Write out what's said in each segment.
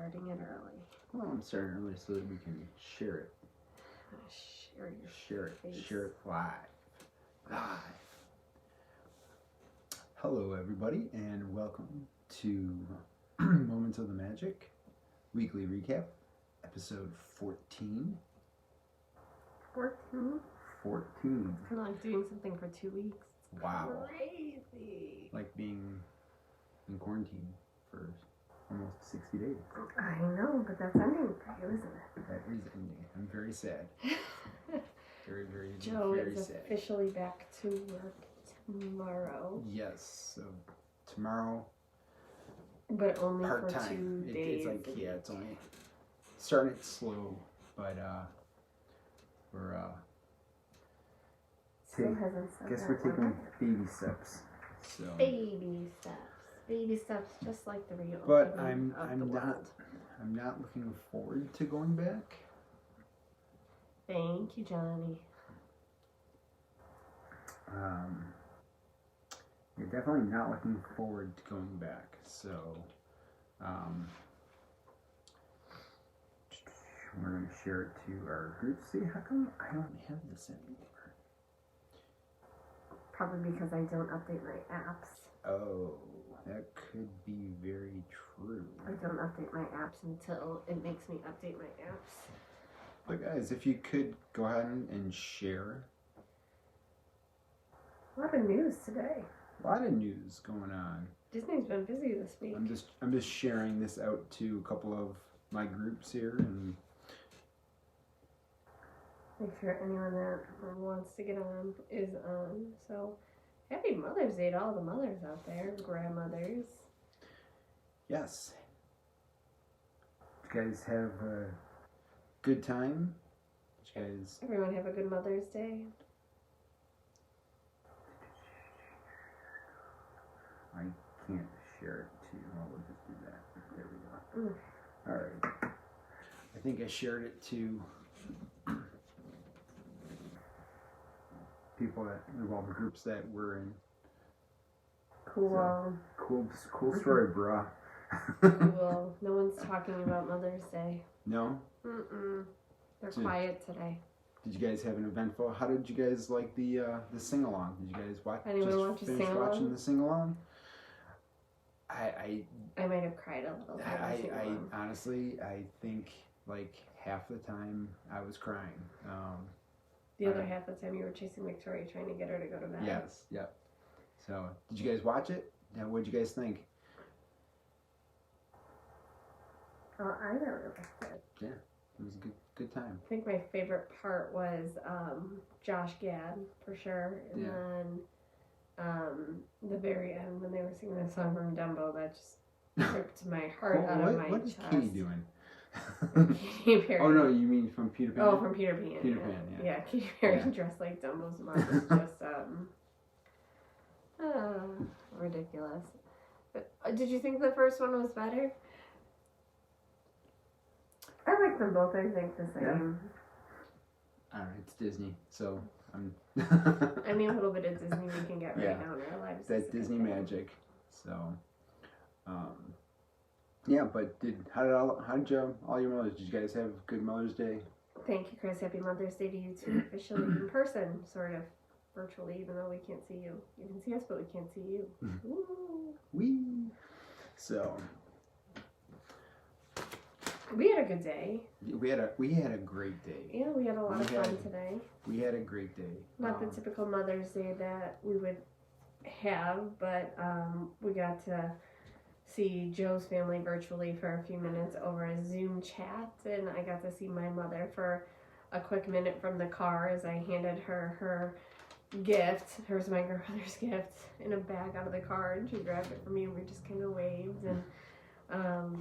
starting it early. Well, I'm starting early so that we can share it. Share it live. Hello, everybody, and welcome to Moments of the Magic Weekly Recap, episode 14. 14? 14. It's kind of like doing something for 2 weeks. Wow. Crazy. Like being in quarantine for almost 60 days. I know, but that's ending for you, isn't it? That is ending. I'm very sad. Very, very, Joe very is sad. officially back to work tomorrow. Yes, so tomorrow. But only part-time. for 2 days. It's only starting it slow, but we're Still hasn't said guess that we're taking word. baby steps. So Baby steps, just like the real. But I'm not looking forward to going back. Thank you, Johnny. You're definitely not looking forward to going back. So we're going to share it to our group. See, how come I don't have this anymore? Probably because I don't update my apps. Oh, that could be very true. I don't update my apps until it makes me update my apps. But guys, if you could go ahead and share. A lot of news today. A lot of news going on. Disney's been busy this week. I'm just sharing this out to a couple of my groups here and make sure anyone that wants to get on is on. So, happy Mother's Day to all the mothers out there, grandmothers. yes. Did you guys have a good time? Did you guys? Everyone have a good Mother's Day. I can't share it to you. Well, we'll just do that. There we go. All right. I think I shared it to people all the groups that we're in. Cool. So, cool story, bruh. Cool. No one's talking about Mother's Day. No? They're quiet today. Did you guys have an eventful? How did you guys like the sing along? Did you guys watch? Anyone want to finish sing watching along? the sing along? I might have cried a little. I honestly, I think like half the time I was crying. The other half of the time you were chasing Victoria, trying to get her to go to bed. Yes. Yep. So, did you guys watch it? Yeah, what did you guys think? Oh, I really liked it. Yeah, it was a good time. I think my favorite part was Josh Gad, for sure. And then the very end when they were singing the song from Dumbo, that just ripped my heart out of my What is chest. Katie doing? Katy Perry. Oh no, you mean from Peter Pan? Oh, from Peter Pan. Peter Pan, yeah. Yeah, Katy Perry dressed like Dumbo's mom is just ridiculous. But, did you think the first one was better? I like them both, I think, the same. Yeah. Alright, it's Disney, so I'm... I mean, a little bit of Disney we can get right now in our lives. That Disney magic, so... yeah, but how did all your mothers, did you guys have a good Mother's Day? Thank you, Chris. Happy Mother's Day to you too, officially in person, sort of. Virtually, even though we can't see you. You can see us, but we can't see you. Woo. Wee. So... we had a good day. We had a great day. Yeah, we had a lot of fun today. We had a great day. Not the typical Mother's Day that we would have, but we got to see Joe's family virtually for a few minutes over a Zoom chat, and I got to see my mother for a quick minute from the car as I handed her gift. Hers, my grandmother's gift, in a bag out of the car, and she grabbed it from me, and we just kind of waved, and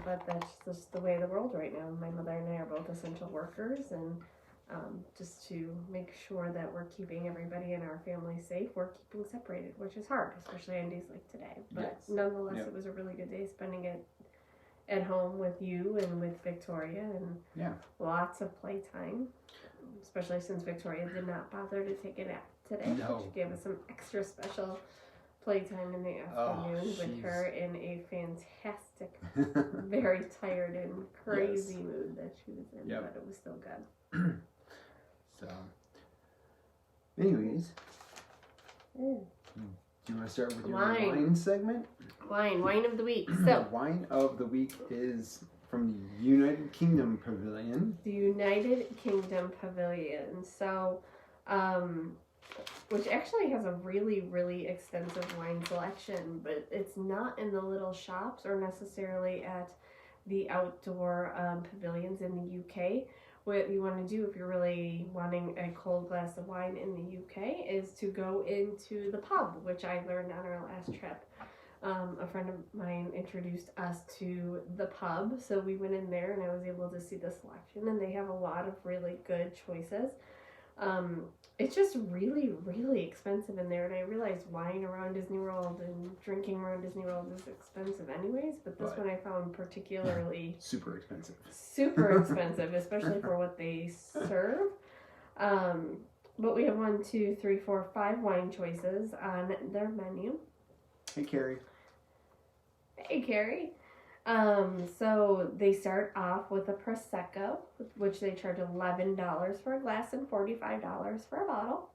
but that's just the way of the world right now. My mother and I are both essential workers, and just to make sure that we're keeping everybody in our family safe, we're keeping separated, which is hard, especially on days like today. But nonetheless, it was a really good day spending it at home with you and with Victoria, and lots of playtime, especially since Victoria did not bother to take a nap today. No. She gave us some extra special playtime in the afternoon with her in a fantastic, very tired and crazy mood that she was in, but it was still good. So, anyways, do you want to start with your wine segment? Wine of the week. So, wine of the week is from the United Kingdom Pavilion. The United Kingdom Pavilion. So, which actually has a really, really extensive wine selection, but it's not in the little shops or necessarily at the outdoor pavilions in the UK. What you want to do if you're really wanting a cold glass of wine in the UK is to go into the pub, which I learned on our last trip. A friend of mine introduced us to the pub, so we went in there and I was able to see the selection, and they have a lot of really good choices. It's just really, really expensive in there, and I realized wine around Disney World and drinking around Disney World is expensive anyways, but this one I found particularly super expensive. Super expensive, especially for what they serve. But we have 1, 2, 3, 4, 5 wine choices on their menu. Hey, Carrie. Hey, Carrie. So they start off with a Prosecco, which they charge $11 for a glass and $45 for a bottle.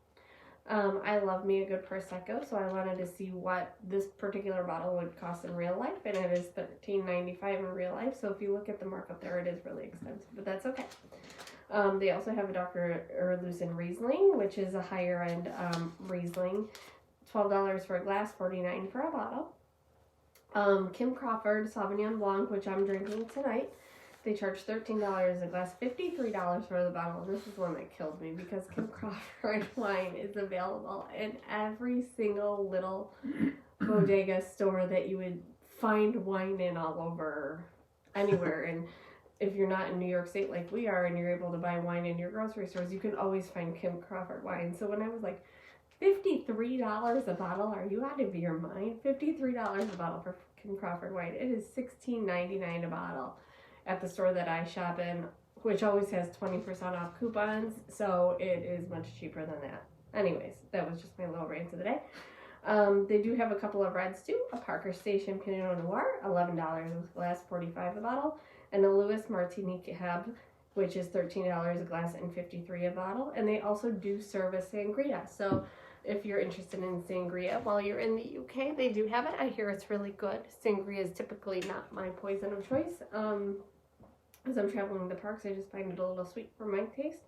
I love me a good Prosecco, so I wanted to see what this particular bottle would cost in real life, and it is $13.95 in real life. So if you look at the markup there, it is really expensive, but that's okay. They also have a Dr. Erleusen Riesling, which is a higher end Riesling. $12 for a glass, $49 for a bottle. Kim Crawford Sauvignon Blanc, which I'm drinking tonight. They charge $13 a glass, $53 for the bottle. And this is one that killed me because Kim Crawford wine is available in every single little bodega store that you would find wine in all over anywhere. And if you're not in New York State like we are and you're able to buy wine in your grocery stores, you can always find Kim Crawford wine. So when I was like, $53 a bottle? Are you out of your mind? $53 a bottle for Kim Crawford wine. It is $16.99 a bottle at the store that I shop in, which always has 20% off coupons, so it is much cheaper than that. Anyways, that was just my little rant of the day. They do have a couple of reds too. A Parker Station Pinot Noir, $11 a glass, $45 a bottle, and a Lewis Martinique Cab, which is $13 a glass and $53 a bottle. And they also do serve a sangria. So if you're interested in sangria while you're in the UK, they do have it. I hear it's really good. Sangria is typically not my poison of choice. As I'm traveling the parks, I just find it a little sweet for my taste.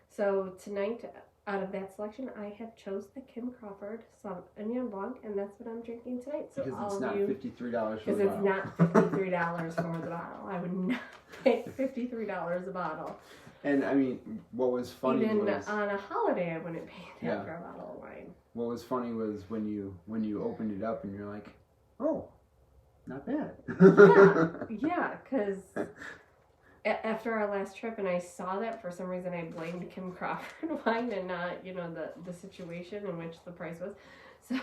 So tonight, out of that selection, I have chose the Kim Crawford Sauvignon Blanc, and that's what I'm drinking tonight. So because it's not $53 for the bottle. Because it's not $53 for the bottle. I would not pay $53 a bottle. And I mean, what was funny Even was on a holiday, I wouldn't pay that for a bottle of wine. What was funny was when you opened it up and you're like, oh, not bad. Yeah, because after our last trip and I saw that, for some reason I blamed Kim Crawford wine and not, the situation in which the price was. So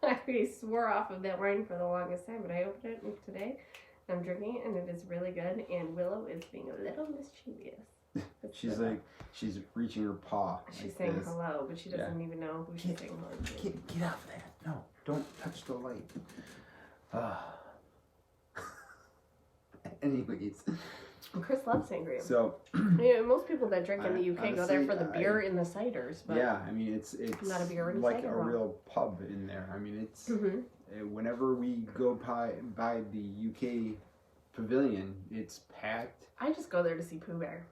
I swore off of that wine for the longest time, but I opened it today. I'm drinking it and it is really good, and Willow is being a little mischievous. She's reaching her paw. She's saying hello, but she doesn't even know who she's saying hello to. Get off that. No, don't touch the light. Anyways. Chris loves sangria. So, most people that drink in the UK go there for the beer and the ciders. But yeah, I mean, it's not a beer and like cider a real pub in there. I mean, it's whenever we go by the UK pavilion, it's packed. I just go there to see Pooh Bear,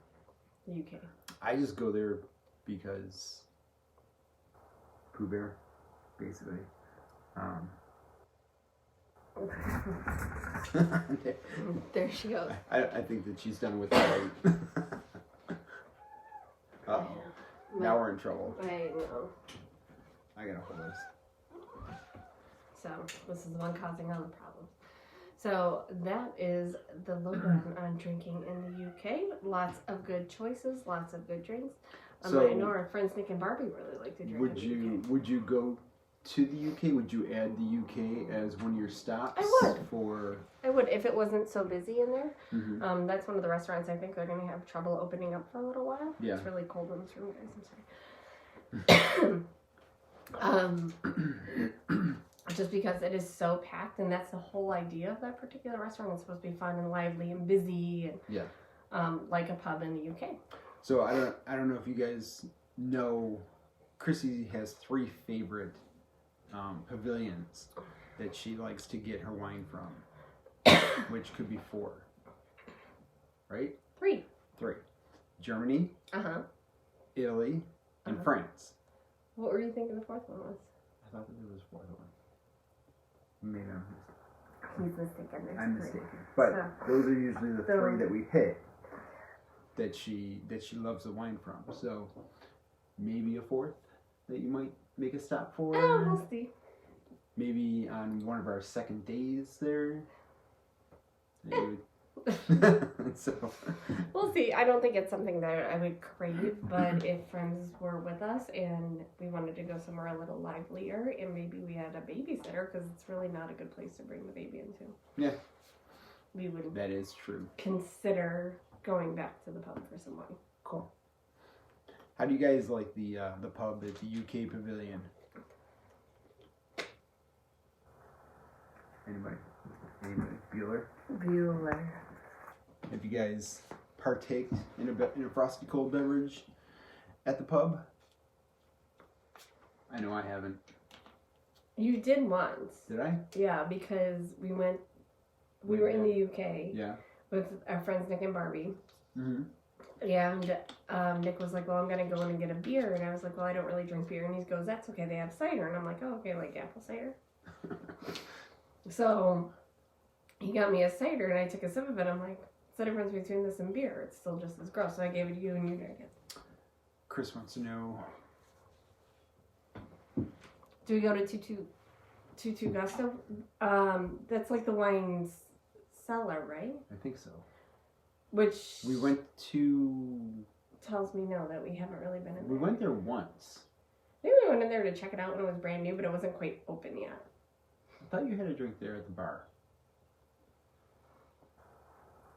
the UK. I just go there because Pooh Bear, basically. There she goes. I think that she's done with the light. Uh-oh. Now we're in trouble. I know. I gotta hold this. So, this is the one causing all the problems. So, that is the lowdown on drinking in the UK. Lots of good choices, lots of good drinks. I know our friends Nick and Barbie really like to drink in the UK. Would you go to the UK? Would you add the UK as one of your stops? I would if it wasn't so busy in there. Mm-hmm. That's one of the restaurants I think they're going to have trouble opening up for a little while. Yeah. It's really cold in this room, guys. I'm sorry. just because it is so packed, and that's the whole idea of that particular restaurant. It's supposed to be fun and lively and busy, and like a pub in the UK. So I don't know if you guys know, Chrissy has 3 favorite pavilions that she likes to get her wine from, which could be 4, right? 3. Germany, Italy, and France. What were you thinking the 4th one was? I thought that there was a 4th one. Maybe He's mistaken. I'm mistaken. But those are usually the 3 that we hit that she loves the wine from. So maybe a 4th that you might make a stop for. We'll see. Maybe on one of our second days there. So we'll see. I don't think it's something that I would crave, but if friends were with us and we wanted to go somewhere a little livelier, and maybe we had a babysitter, because it's really not a good place to bring the baby into. Yeah, we would. That is true. Consider going back to the pub for some wine. Cool. How do you guys like the pub at the UK Pavilion? Anybody? Bueller. Have you guys partaked in a frosty cold beverage at the pub? I know I haven't. You did once. Did I? Yeah, because we were in the UK. Yeah. With our friends Nick and Barbie. Mm-hmm. And Nick was like, well, I'm going to go in and get a beer. And I was like, well, I don't really drink beer. And he goes, that's okay, they have cider. And I'm like, oh, okay, like apple cider. So he got me a cider, and I took a sip of it. I'm like, what's the difference between this and beer? It's still just as gross. So I gave it to you, and you drank it. Chris wants to know. Do we go to Tutu Gusto? That's like the wine's cellar, right? I think so. Which we went to. Tells me no, that we haven't really been in there. We went there once. Maybe we went in there to check it out when it was brand new, but it wasn't quite open yet. I thought you had a drink there at the bar.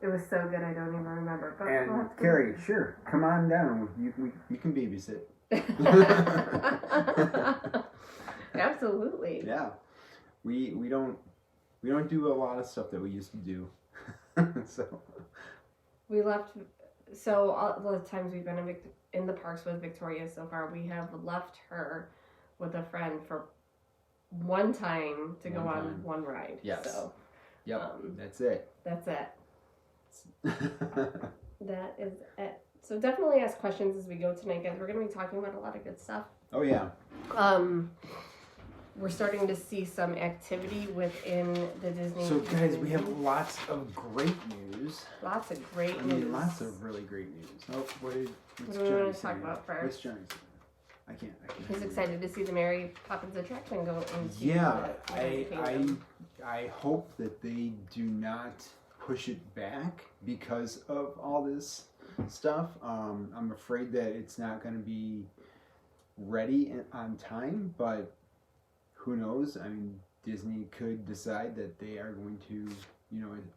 It was so good, I don't even remember. But and Carrie, sure, come on down. You can babysit. Absolutely. Yeah, we don't do a lot of stuff that we used to do. So we left. So all the times we've been in the parks with Victoria so far, we have left her with a friend for one time to go on one ride. Yes. So, yep. That's it. That's it. That is it. So definitely ask questions as we go tonight, guys. We're going to be talking about a lot of good stuff. Oh yeah. We're starting to see some activity within the Disney. So guys, we have lots of great news. Lots of great news. Lots of really great news. Oh, what do we want to talk about first? What's Johnny saying? I can't. He's excited to see the Mary Poppins attraction go into. Yeah, I hope that they do not push it back because of all this stuff. I'm afraid that it's not going to be ready on time, but who knows? I mean, Disney could decide that they are going to,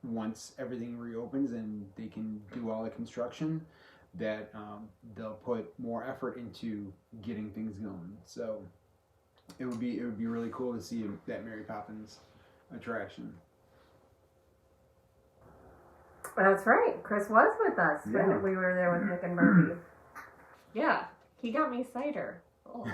once everything reopens and they can do all the construction, that they'll put more effort into getting things going. So it would be really cool to see that Mary Poppins attraction. That's right. Chris was with us when we were there with Nick and Barbie. Yeah, he got me cider. Oh.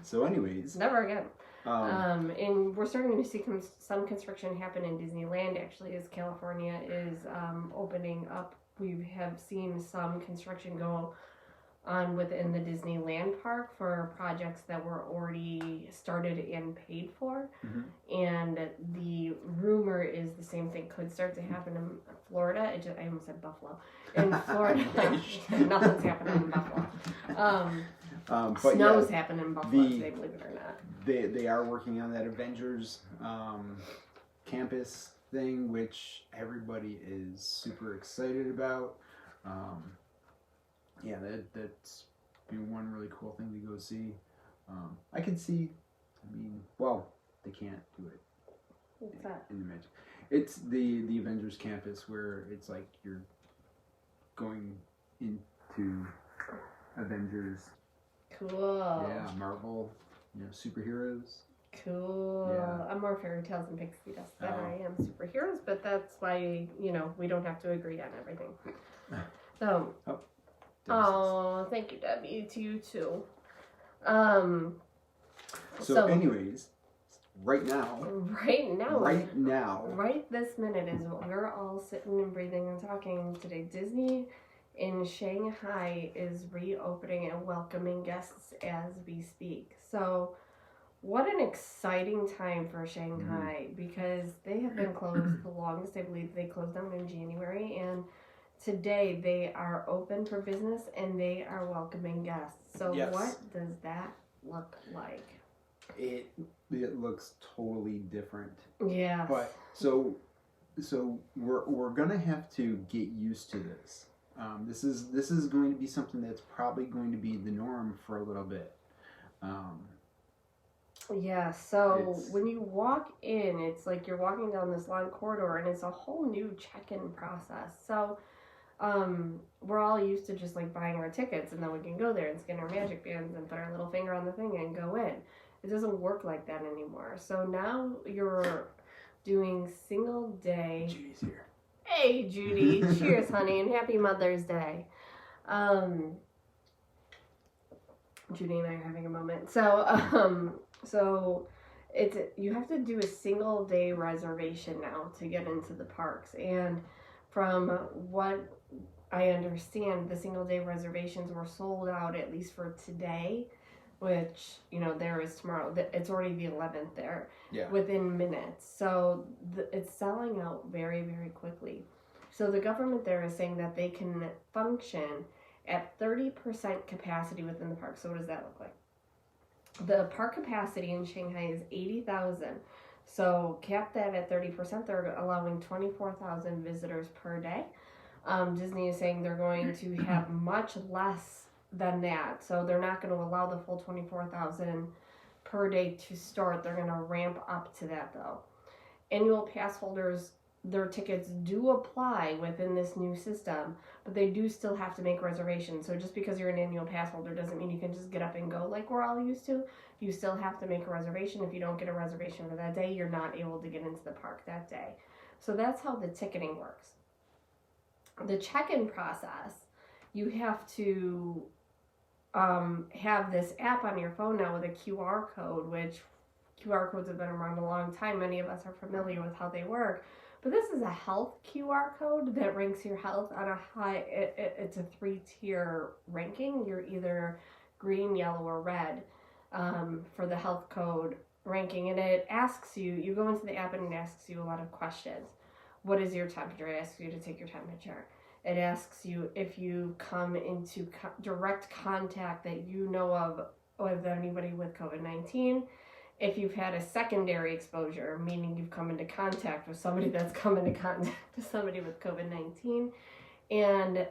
So anyways. Never again. And we're starting to see some construction happen in Disneyland, actually, as California is opening up. We have seen some construction go on within the Disneyland park for projects that were already started and paid for. Mm-hmm. And the rumor is the same thing could start to happen in Florida. I almost said Buffalo. In Florida, nothing's happening in Buffalo. But snow's happening in Buffalo today, believe it or not. They are working on that Avengers campus thing, which everybody is super excited about. That's been one really cool thing to go see. I could see. They can't do it. What's that? In the Magic. It's the Avengers campus where it's like you're going into Avengers. Cool. Yeah, Marvel, superheroes. Cool. Yeah. I'm more fairy tales and pixie dust than I am superheroes, but that's why, we don't have to agree on everything. So, thank you, Debbie. To you too. So anyways, right now, right this minute is what we're all sitting and breathing and talking today. Disney in Shanghai is reopening and welcoming guests as we speak. So what an exciting time for Shanghai, because they have been closed the longest. I believe they closed down in January, and today they are open for business and they are welcoming guests. So what does that look like? It looks totally different. Yeah. But so we're gonna have to get used to this. This is going to be something that's probably going to be the norm for a little bit. Yeah, so when you walk in, it's like you're walking down this long corridor and it's a whole new check-in process. So we're all used to just like buying our tickets and then we can go there and scan our magic bands and put our little finger on the thing and go in. It doesn't work like that anymore. So now you're doing single day. Judy's here. Hey, Judy. Cheers, honey, and happy Mother's Day. Judy and I are having a moment. So you have to do a single day reservation now to get into the parks. And from what I understand, the single day reservations were sold out, at least for today, which, there is tomorrow. It's already the 11th there. Yeah. Within minutes. So it's selling out very, very quickly. So the government there is saying that they can function at 30% capacity within the park. So what does that look like? The park capacity in Shanghai is 80,000. So cap that at 30%. They're allowing 24,000 visitors per day. Disney is saying they're going to have much less than that. So they're not going to allow the full 24,000 per day to start. They're going to ramp up to that though. Annual pass holders, their tickets do apply within this new system, but they do still have to make reservations. So just because you're an annual pass holder doesn't mean you can just get up and go like we're all used to. You still have to make a reservation. If you don't get a reservation for that day, you're not able to get into the park that day. So that's how the ticketing works. The check-in process, you have to have this app on your phone now with a QR code, which QR codes have been around a long time. Many of us are familiar with how they work. But this is a health QR code that ranks your health on a high, it's a 3-tier ranking. You're either green, yellow, or red for the health code ranking. And it asks you go into the app and it asks you a lot of questions. What is your temperature? It asks you to take your temperature. It asks you if you come into direct contact that you know of with anybody with COVID-19. If you've had a secondary exposure, meaning you've come into contact with somebody that's come into contact with somebody with COVID-19, and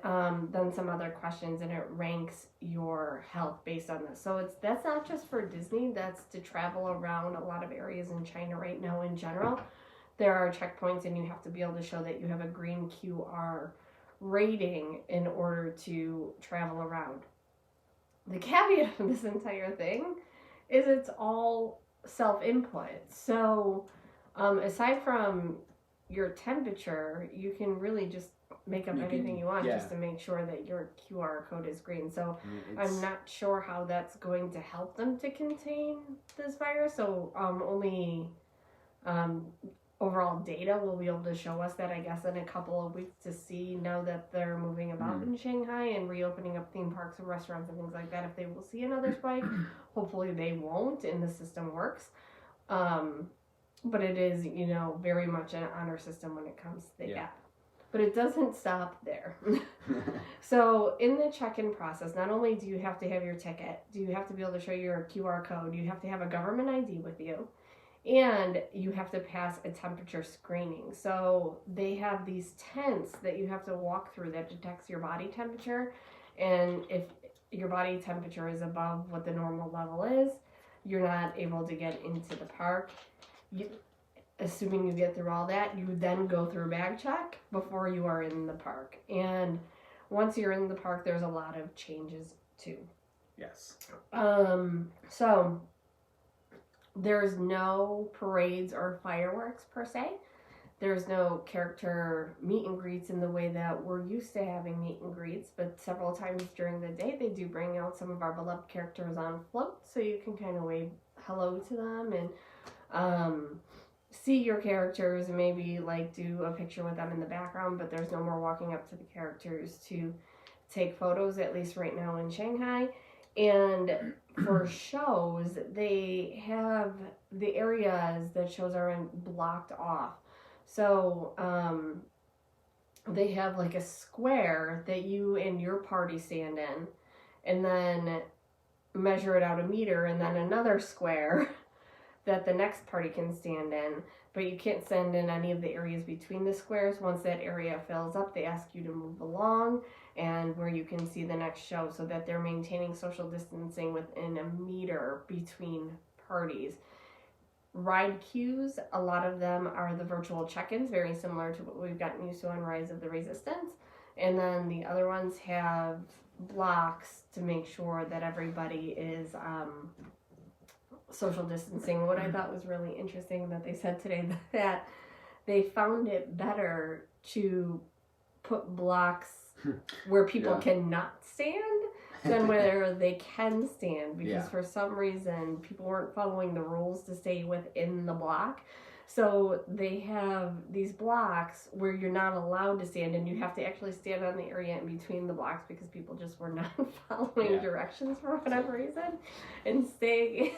then some other questions, and it ranks your health based on this. So that's not just for Disney, that's to travel around a lot of areas in China right now in general. There are checkpoints and you have to be able to show that you have a green QR rating in order to travel around. The caveat of this entire thing is it's all self-input. So aside from your temperature, you can really just make up anything you want just to make sure that your QR code is green. So I'm not sure how that's going to help them to contain this virus. So only overall data will be able to show us that, I guess, in a couple of weeks to see, now that they're moving about in Shanghai and reopening up theme parks and restaurants and things like that, if they will see another spike. Hopefully they won't, and the system works. But it is, very much an honor system when it comes to the app. But it doesn't stop there. So in the check-in process, not only do you have to have your ticket, do you have to be able to show your QR code, you have to have a government ID with you, and you have to pass a temperature screening. So they have these tents that you have to walk through that detects your body temperature. And if your body temperature is above what the normal level is, you're not able to get into the park. Assuming you get through all that, you then go through bag check before you are in the park. And once you're in the park, there's a lot of changes too. Yes. So there's no parades or fireworks per se. There's no character meet and greets in the way that we're used to having meet and greets, but several times during the day they do bring out some of our beloved characters on floats, so you can kind of wave hello to them and see your characters and maybe like do a picture with them in the background, but there's no more walking up to the characters to take photos, at least right now in Shanghai. And for shows, they have the areas that shows are in blocked off. So they have like a square that you and your party stand in, and then measure it out a meter, and then another square that the next party can stand in. But you can't stand in any of the areas between the squares. Once that area fills up, they ask you to move along and where you can see the next show, so that they're maintaining social distancing within a meter between parties. Ride queues, a lot of them are the virtual check-ins, very similar to what we've gotten used to on Rise of the Resistance. And then the other ones have blocks to make sure that everybody is social distancing. What I thought was really interesting that they said today, that they found it better to put blocks where people cannot stand than where they can stand, because for some reason people weren't following the rules to stay within the block. So they have these blocks where you're not allowed to stand, and you have to actually stand on the area in between the blocks because people just were not following directions for whatever reason and staying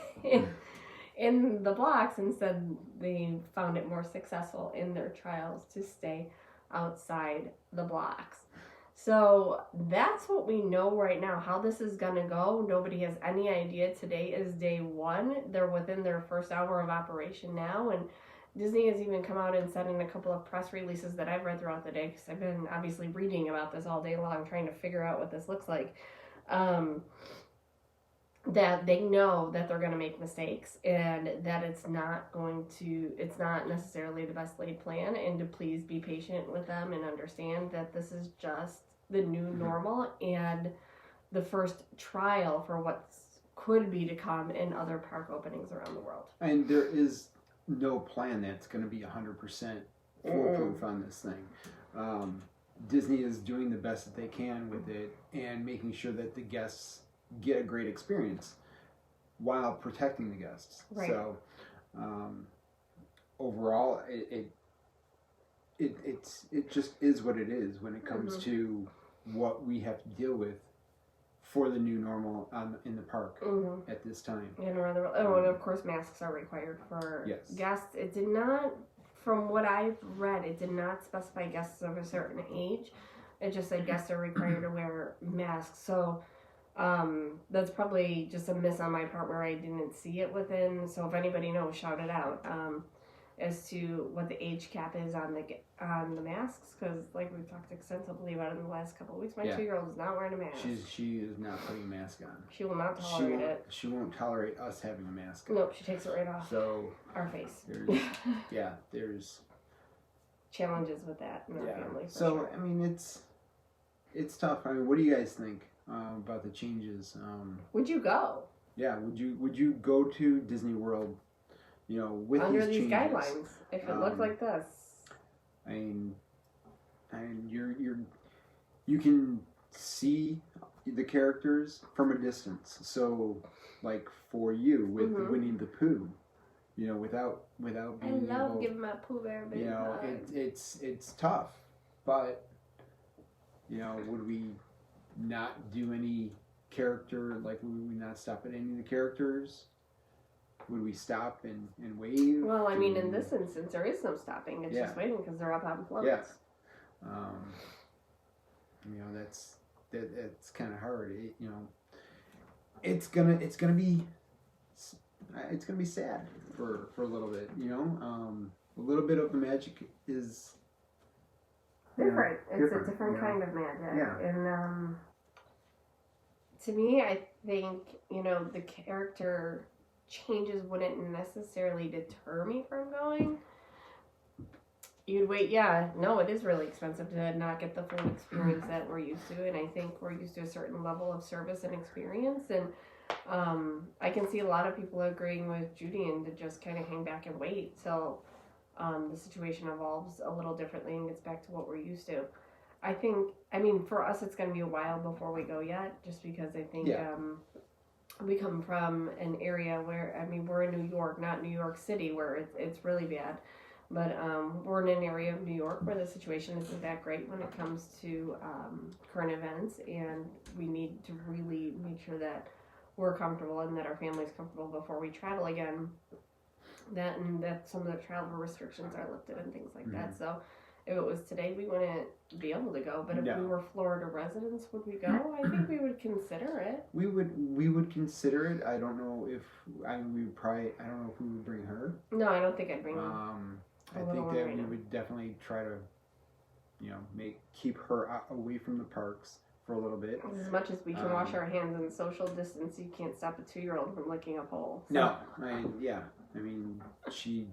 in the blocks. Instead, they found it more successful in their trials to stay outside the blocks. So that's what we know right now. How this is going to go, nobody has any idea. Today is day one. They're within their first hour of operation now, and Disney has even come out and said in a couple of press releases that I've read throughout the day, because I've been obviously reading about this all day long, trying to figure out what this looks like, that they know that they're going to make mistakes, and that it's not necessarily the best laid plan, and to please be patient with them and understand that this is just the new normal and the first trial for what could be to come in other park openings around the world. And there is no plan that's going to be 100% foolproof on this thing. Disney is doing the best that they can with it and making sure that the guests get a great experience while protecting the guests. Right. So overall, it just is what it is when it comes to what we have to deal with for the new normal in the park at this time. And around the world. Oh, and of course masks are required for guests. It did not, from what I've read, it did not specify guests of a certain age. It just said guests are required to wear masks. So that's probably just a miss on my part where I didn't see it within. So if anybody knows, shout it out as to what the age cap is on the masks, because like we've talked extensively about it in the last couple of weeks, my 2-year-old is not wearing a mask. She is not putting a mask on. She will not tolerate it. She won't tolerate us having a mask on. Nope, she takes it right off. So our face. There's challenges with that in our family. For so sure. I mean, it's tough. I mean, what do you guys think about the changes? Would you go? Yeah, would you go to Disney World? You know, with under these changes, guidelines, if it looked like this. I mean, you can see the characters from a distance. So, like for you with Winnie the Pooh, you know, without being I love giving my Pooh Bear a big hug. It's tough, but you know, would we not do any character? Like, would we not stop at any of the characters? Would we stop and wave? Well, I mean, in this instance, there is no stopping. It's just waiting because they're up on floats. Yes. You know, that's kind of hard. You know, it's gonna be sad for a little bit. You know, a little bit of the magic is different. It's a different kind of magic. Yeah. And to me, I think, you know, the character changes wouldn't necessarily deter me from going. You'd wait, it is really expensive to not get the full experience that we're used to, and I think we're used to a certain level of service and experience, and I can see a lot of people agreeing with Judy and to just kind of hang back and wait till the situation evolves a little differently and gets back to what we're used to. I mean, for us, it's going to be a while before we go yet, just because I think we come from an area where, I mean, we're in New York, not New York City, where it's really bad. But we're in an area of New York where the situation isn't that great when it comes to current events, and we need to really make sure that we're comfortable and that our family's comfortable before we travel again. That some of the travel restrictions are lifted and things like that. So if it was today, we wouldn't be able to go. But if we were Florida residents, would we go? I think we would consider it. We would consider it. I don't know if I don't know if we would bring her. No, I don't think I'd bring her. I think that we would definitely try to, keep her away from the parks for a little bit. As much as we can wash our hands and social distance, you can't stop a 2-year-old from licking a pole. So. No, I mean, she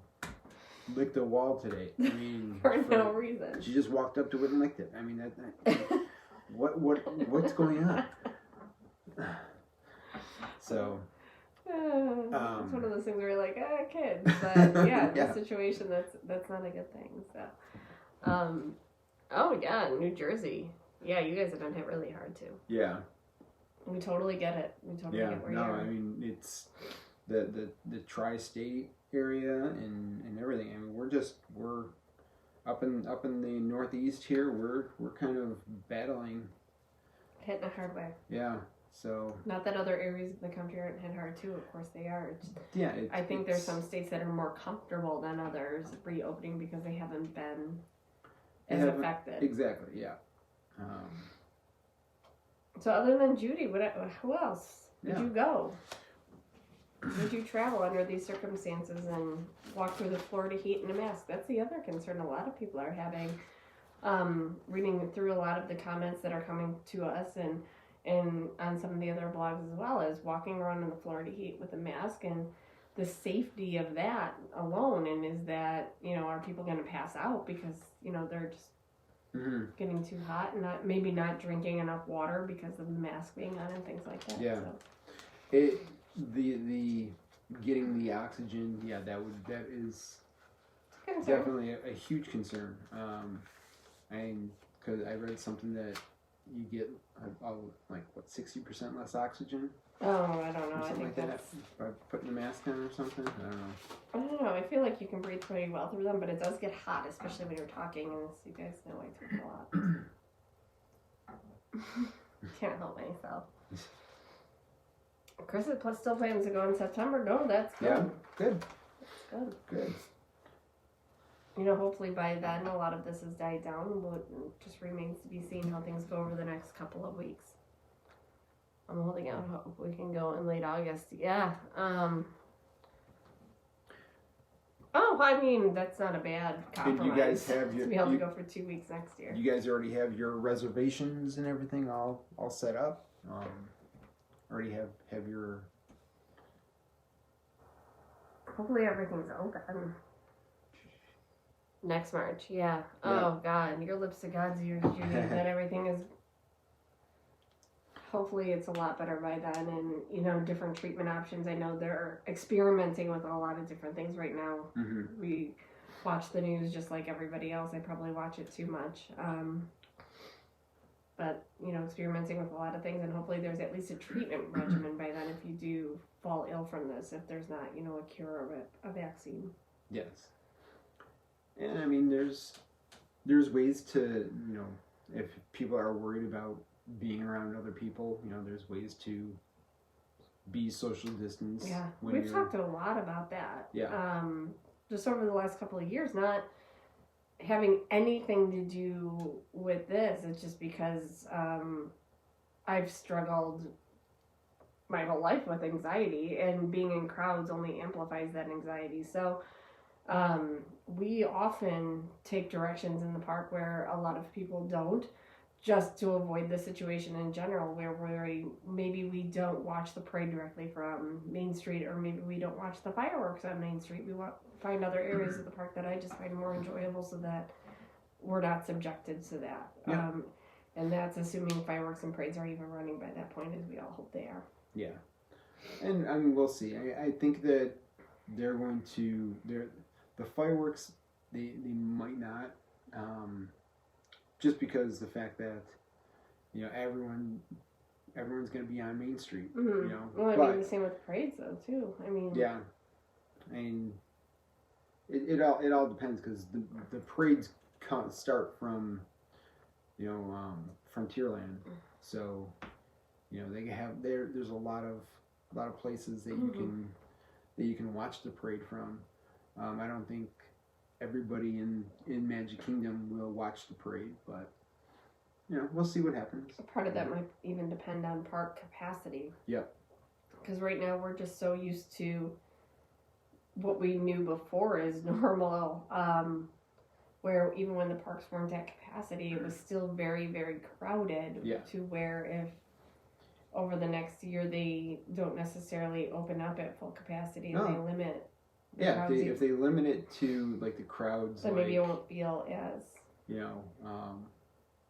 licked a wall today. I mean, for no reason. She just walked up to it and licked it. I mean, what's going on? So. It's one of those things where you're like, kids, but yeah, the situation that's not a good thing. So, New Jersey. Yeah, you guys have been hit really hard too. Yeah. We totally get it. We totally get where you are. I mean, it's the tri-state area and everything. I mean, we're up in the Northeast here. We're kind of battling. Hitting a hard way. Yeah. So not that other areas of the country aren't hit hard too. Of course they are. I think there's some states that are more comfortable than others reopening because they haven't been as affected. Exactly. Yeah. So other than Judy, who else? Did you go? Would you travel under these circumstances and walk through the Florida heat in a mask? That's the other concern a lot of people are having. Reading through a lot of the comments that are coming to us and on some of the other blogs as well, as walking around in the Florida heat with a mask and the safety of that alone. And is that, are people going to pass out because, they're just getting too hot and maybe not drinking enough water because of the mask being on and things like that. Yeah. So. The getting the oxygen, that is definitely a huge concern. Because I read something that you get 60% less oxygen. Oh, I don't know. I think that's by putting a mask on or something. I don't know. I feel like you can breathe pretty well through them, but it does get hot, especially when you're talking. And as you guys know, I talk a lot. Can't help myself. Chris still plans to go in September. No, that's good. Yeah, good. That's good. Hopefully by then a lot of this has died down. It just remains to be seen how things go over the next couple of weeks. I'm holding out hope we can go in late August. Yeah. I mean, that's not a bad compromise. And you guys have to be able to go for 2 weeks next year. You guys already have your reservations and everything all set up? Already have your... Hopefully everything's open. Next March, yeah. Oh, God. Your lips to God's ears, Judy, that everything is... Hopefully it's a lot better by then and, different treatment options. I know they're experimenting with a lot of different things right now. Mm-hmm. We watch the news just like everybody else. I probably watch it too much. But, experimenting with a lot of things, and hopefully there's at least a treatment regimen by then if you do fall ill from this, if there's not, a cure or a vaccine. Yes. And, I mean, there's ways to, if people are worried about being around other people, there's ways to be social distance. Yeah, we've talked a lot about that. Yeah. Just over the last couple of years, not having anything to do with this. It's just because I've struggled my whole life with anxiety, and being in crowds only amplifies that anxiety. So we often take directions in the park where a lot of people don't, just to avoid the situation in general, where maybe we don't watch the parade directly from Main Street, or maybe we don't watch the fireworks on Main Street. We find other areas of the park that I just find more enjoyable so that we're not subjected to that. Yeah. And that's assuming fireworks and parades are even running by that point, as we all hope they are. Yeah. And I mean, we'll see. I think that they're going to the fireworks. They might not, just because the fact that everyone's going to be on Main Street. Mm-hmm. Well, I mean the same with parades though too. I mean. Yeah, I mean, it all depends because the parades start from Frontierland, so they have there's a lot of places that you can watch the parade from. I don't think everybody in Magic Kingdom will watch the parade, but we'll see what happens. Part of that might even depend on park capacity. Yep. Because right now we're just so used to what we knew before is normal, where even when the parks weren't at capacity, it was still very, very crowded. Yeah. To where if over the next year they don't necessarily open up at full capacity and they limit the crowds. If they limit it to like the crowds, then maybe it won't feel as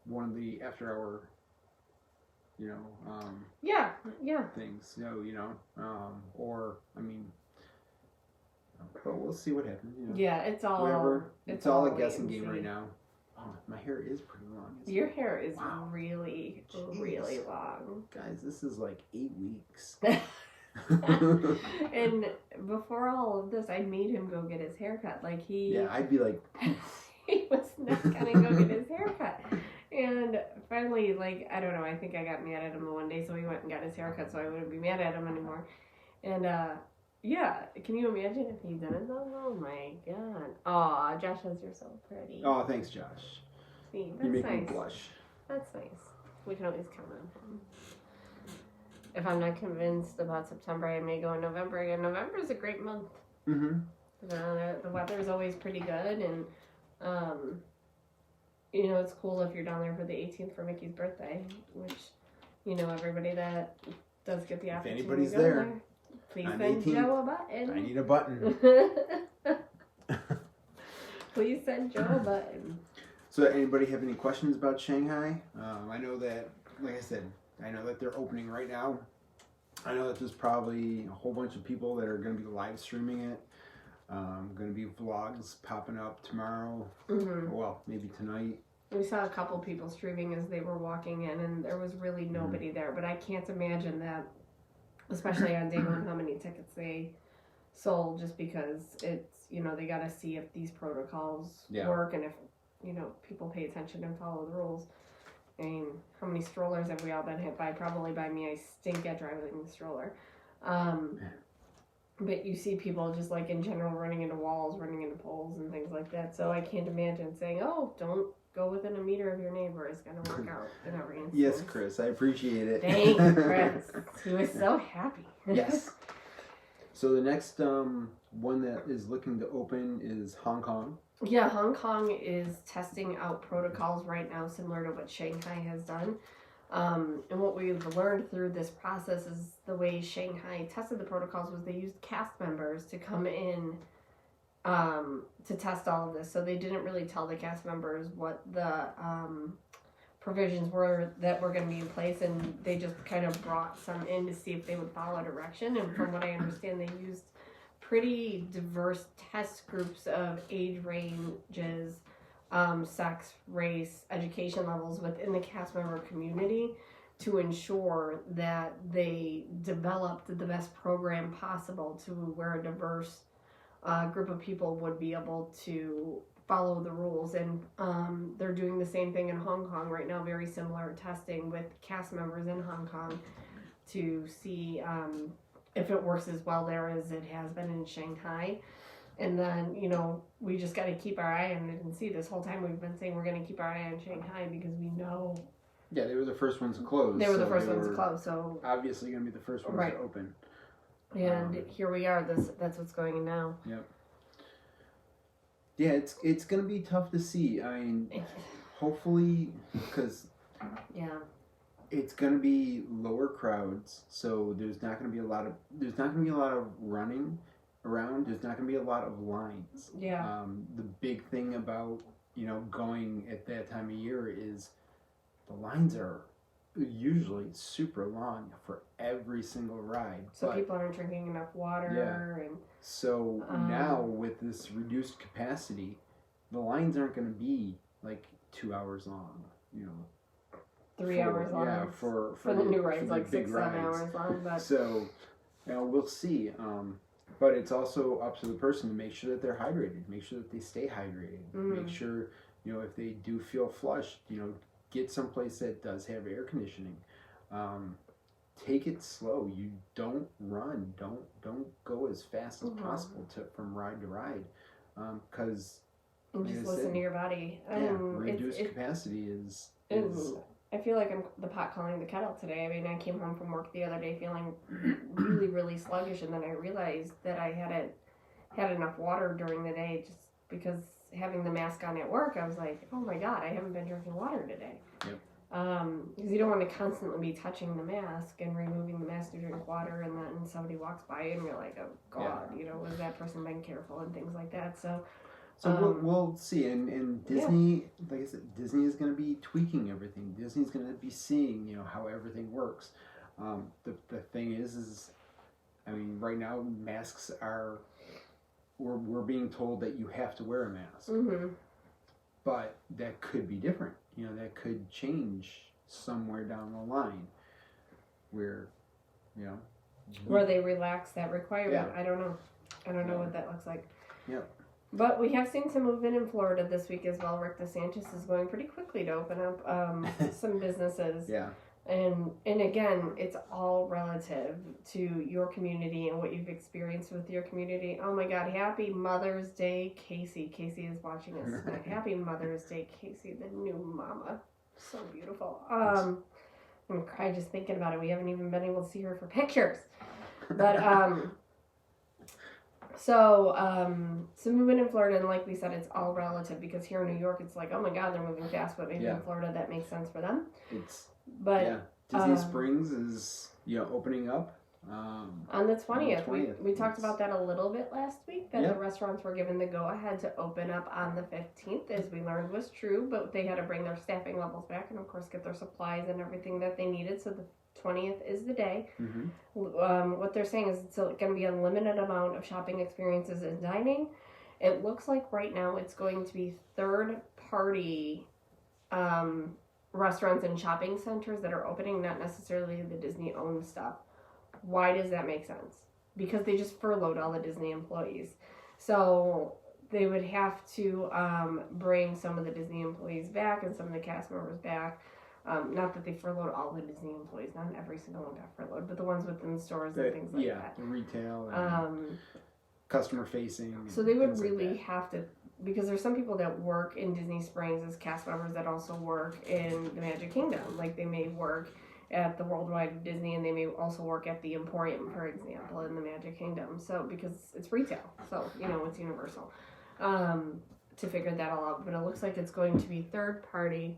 one of the after hour things, or I mean, but we'll see what happens. Yeah, it's all whatever. It's all a guessing game right now. Oh, my hair is pretty long. Your hair is really, really long. Guys, this is like 8 weeks. And before all of this, I made him go get his haircut. Like I'd be like, he was not gonna go get his haircut. And finally, like, I don't know, I think I got mad at him the one day, so he went and got his haircut, so I wouldn't be mad at him anymore. And, can you imagine if he didn't though? Oh my god. Aw, Josh says you're so pretty. Oh, thanks, Josh. See, that's you make nice. me blush. That's nice. We can always count on him. If I'm not convinced about September, I may go in November again. November is a great month. Mm-hmm. The weather is always pretty good, and it's cool if you're down there for the 18th for Mickey's birthday, which everybody that does get the opportunity. If anybody's to go there, please send Joe a button. I need a button. Please send Joe a button. So, anybody have any questions about Shanghai? I know that, like I said, they're opening right now. I know that there's probably a whole bunch of people that are going to be live streaming it. Going to be vlogs popping up tomorrow. Mm-hmm. Well, maybe tonight. We saw a couple people streaming as they were walking in, and there was really nobody there. But I can't imagine that, especially on day one, how many tickets they sold, just because it's, they got to see if these protocols work and if, people pay attention and follow the rules. I mean, how many strollers have we all been hit by? Probably by me. I stink at driving the stroller. But you see people just like in general running into walls, running into poles and things like that. So I can't imagine saying, oh, don't go within a meter of your neighbor is going to work out in every instance. Yes, Chris, I appreciate it. Thanks, Chris. He was so happy. Yes. So the next one that is looking to open is Hong Kong. Yeah, Hong Kong is testing out protocols right now similar to what Shanghai has done. And what we've learned through this process is the way Shanghai tested the protocols was they used cast members to come in to test all of this. So they didn't really tell the cast members what the provisions were that were going to be in place, and they just kind of brought some in to see if they would follow direction. And from what I understand, they used pretty diverse test groups of age ranges, sex, race, education levels within the cast member community to ensure that they developed the best program possible to where a diverse group of people would be able to follow the rules. And they're doing the same thing in Hong Kong right now, very similar testing with cast members in Hong Kong to see if it works as well there as it has been in Shanghai. And then, we just got to keep our eye on it and see. This whole time we've been saying we're going to keep our eye on Shanghai because we know... Yeah, they were the first ones to close. They were the first ones to close, so... Obviously going to be the first ones to open. And here we are. That's what's going on now. Yep. Yeah, it's going to be tough to see. I mean, hopefully, because... Yeah. It's going to be lower crowds, so there's not going to be a lot of running around. There's not going to be a lot of lines. Yeah. The big thing about going at that time of year is the lines are usually super long for every single ride. So people aren't drinking enough water. And so now with this reduced capacity, the lines aren't going to be like 2 hours long, 3 hours long. Yeah, for the new rides, like 6-7 hours long. But so, we'll see. But it's also up to the person to make sure that they're hydrated, make sure that they stay hydrated, make sure, if they do feel flushed, get someplace that does have air conditioning. Take it slow. You don't run. Don't go as fast as possible from ride to ride, because just listen to your body. Reduced capacity is. I feel like I'm the pot calling the kettle today. I mean, I came home from work the other day feeling really, really sluggish, and then I realized that I hadn't had enough water during the day just because having the mask on at work. I was like, oh my God, I haven't been drinking water today. Yep. Because you don't want to constantly be touching the mask and removing the mask to drink water, and then somebody walks by and you're like, oh God, was that person being careful and things like that. So we'll see. And Disney, like I said, Disney is going to be tweaking everything. Disney's going to be seeing, how everything works. The thing is, I mean, right now masks are, we're being told that you have to wear a mask. But that could be different. That could change somewhere down the line where, where they relax that requirement. Yeah. I don't know what that looks like. Yep. But we have seen some movement in Florida this week as well. Rick DeSantis is going pretty quickly to open up some businesses. Yeah. And again, it's all relative to your community and what you've experienced with your community. Oh my God, happy Mother's Day, Casey. Casey is watching us. Happy Mother's Day, Casey, the new mama. So beautiful. I'm going to cry just thinking about it. We haven't even been able to see her for pictures. But, some movement in Florida, and like we said, it's all relative, because here in New York, it's like, oh my God, they're moving fast, but maybe in Florida that makes sense for them. Disney Springs is opening up on the 20th. We talked about that a little bit last week, that the restaurants were given the go-ahead to open up on the 15th, as we learned was true, but they had to bring their staffing levels back and, of course, get their supplies and everything that they needed, so the 20th is the day. What they're saying is it's going to be a limited amount of shopping experiences and dining. It looks like right now it's going to be third-party restaurants and shopping centers that are opening, not necessarily the Disney-owned stuff. Why does that make sense? Because they just furloughed all the Disney employees. So they would have to bring some of the Disney employees back and some of the cast members back. Not that they furloughed all the Disney employees, not every single one got furloughed, but the ones within stores and things like that. Yeah, retail and customer facing. So they would really have to, because there's some people that work in Disney Springs as cast members that also work in the Magic Kingdom. Like they may work at the Worldwide Disney, and they may also work at the Emporium, for example, in the Magic Kingdom. So because it's retail, so it's universal. To figure that all out, but it looks like it's going to be third party.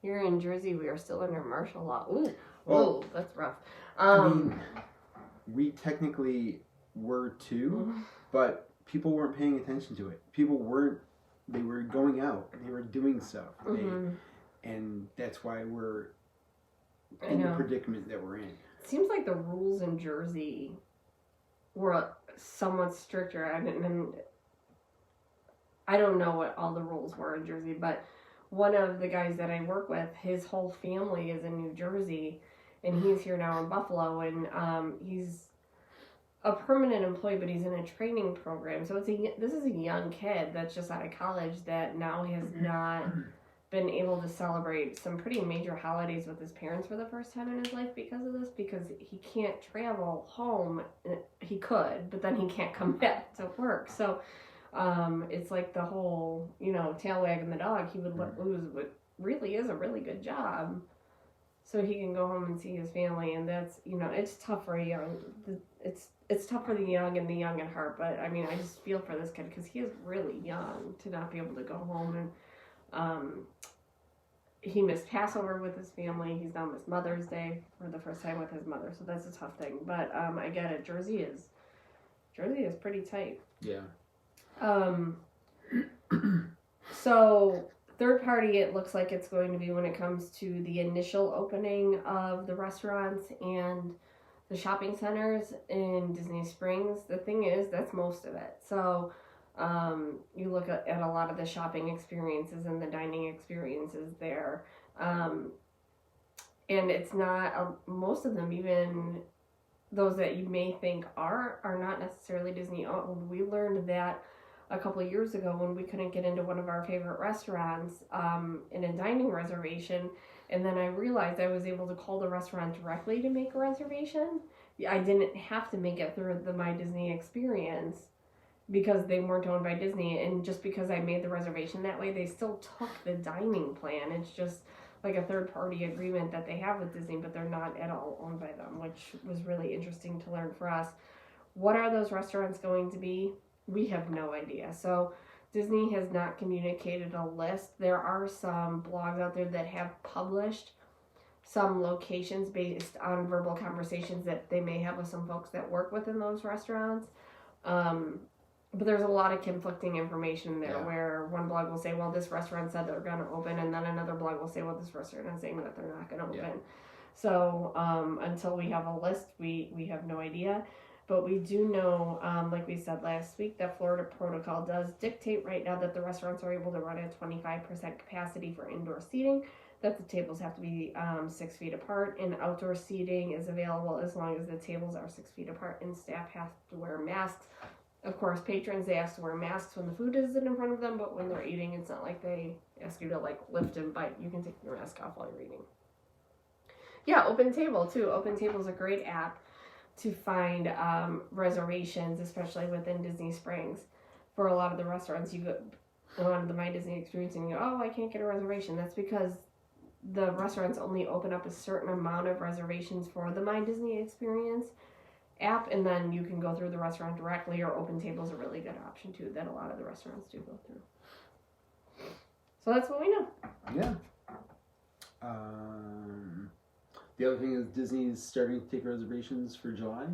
Here in Jersey, we are still under martial law. Ooh, that's rough. I mean, we technically were too, but people weren't paying attention to it. They were going out, they were doing stuff. And that's why we're in the predicament that we're in. It seems like the rules in Jersey were somewhat stricter. I don't know what all the rules were in Jersey, but one of the guys that I work with, his whole family is in New Jersey, and he's here now in Buffalo, and he's a permanent employee, but he's in a training program. So this is a young kid that's just out of college that now has not been able to celebrate some pretty major holidays with his parents for the first time in his life because of this, because he can't travel home. He could, but then he can't come back to work. So it's like the whole, tail wagging the dog. He would lose what really is a really good job so he can go home and see his family. And that's, it's tough for it's tough for the young and the young at heart. But I mean, I just feel for this kid because he is really young to not be able to go home. And he missed Passover with his family. He's now missed Mother's Day for the first time with his mother. So that's a tough thing. But I get it. Jersey is pretty tight. Yeah. So Third party, it looks like it's going to be when it comes to the initial opening of the restaurants and the shopping centers in Disney Springs. The thing is, that's most of it. So you look at a lot of the shopping experiences and the dining experiences there. And it's not, most of them, even those that you may think are not necessarily Disney owned. We learned that a couple of years ago when we couldn't get into one of our favorite restaurants in a dining reservation, and then I realized I was able to call the restaurant directly to make a reservation. I didn't have to make it through the My Disney experience because they weren't owned by Disney, and just because I made the reservation that way, they still took the dining plan. It's just like a third-party agreement that they have with Disney, but they're not at all owned by them, which was really interesting to learn for us. What are those restaurants going to be? We have no idea. So Disney has not communicated a list. There are some blogs out there that have published some locations based on verbal conversations that they may have with some folks that work within those restaurants. But there's a lot of conflicting information there where one blog will say, well, this restaurant said they're going to open, and then another blog will say, well, this restaurant is saying that they're not going to open. Yeah. So until we have a list, we have no idea. But we do know, like we said last week, that Florida protocol does dictate right now that the restaurants are able to run at 25% capacity for indoor seating, that the tables have to be 6 feet apart, and outdoor seating is available as long as the tables are 6 feet apart, and staff have to wear masks. Of course, patrons, they ask to wear masks when the food isn't in front of them, but when they're eating, it's not like they ask you to lift and bite. You can take your mask off while you're eating. Yeah, Open Table too. Open Table is a great app to find reservations, especially within Disney Springs. For a lot of the restaurants, you go on the My Disney experience and you go, oh, I can't get a reservation. That's because the restaurants only open up a certain amount of reservations for the My Disney experience app, and then you can go through the restaurant directly, or Open Table is a really good option too that a lot of the restaurants do go through. So that's what we know. Yeah. The other thing is Disney's starting to take reservations for July.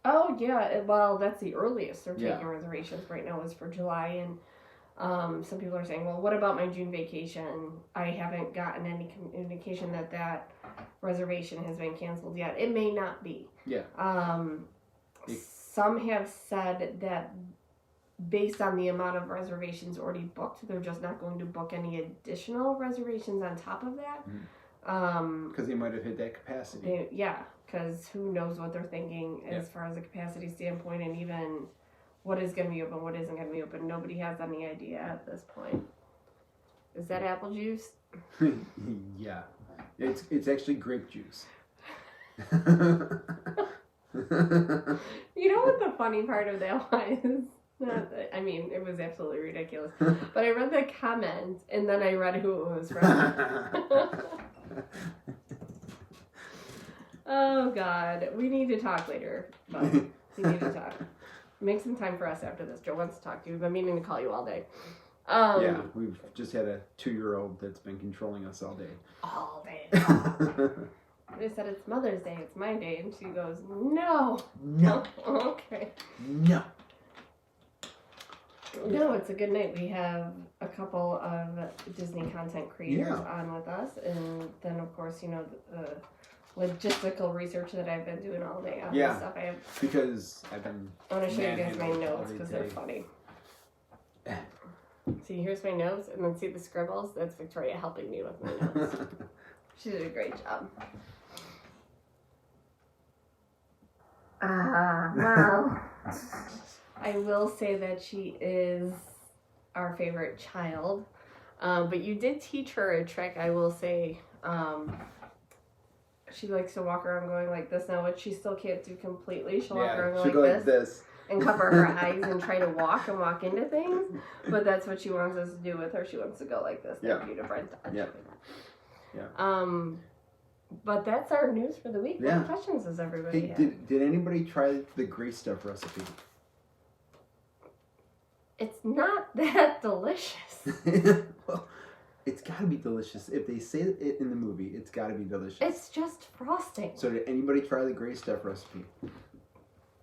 Oh, yeah. Well, that's the earliest they're taking reservations right now is for July. And some people are saying, well, what about my June vacation? I haven't gotten any communication that reservation has been canceled yet. It may not be. Yeah. Some have said that based on the amount of reservations already booked, they're just not going to book any additional reservations on top of that. Mm-hmm. Because they might have hit that capacity. Because who knows what they're thinking as far as a capacity standpoint, and even what is going to be open, what isn't going to be open. Nobody has any idea at this point. Is that apple juice? Yeah. It's actually grape juice. You know what the funny part of that was? I mean, it was absolutely ridiculous. But I read the comments, and then I read who it was from. Oh, God. We need to talk later. But we need to talk. Make some time for us after this. Joe wants to talk to you. We've been meaning to call you all day. Yeah, we've just had a 2-year-old that's been controlling us all day. All day. I said, it's Mother's Day. It's my day. And she goes, no. No. Okay. No. No, it's a good night. We have a couple of Disney content creators on with us. And then, of course, you know, the logistical research that I've been doing all day on this stuff. Because I've been... I want to show you guys my notes because they're funny. See, here's my notes, and then see the scribbles? That's Victoria helping me with my notes. She did a great job. Well, I will say that she is our favorite child. But you did teach her a trick, I will say. She likes to walk around going like this now, which she still can't do completely. She'll walk around like this. And cover her eyes and try to walk into things. But that's what she wants us to do with her. She wants to go like this. Thank you to Brent. Yeah. But that's our news for the week. Yeah. What questions does everybody have? Did anybody try the gray stuff recipe? It's not that delicious. Well, it's got to be delicious. If they say it in the movie, it's got to be delicious. It's just frosting. So did anybody try the gray stuff recipe?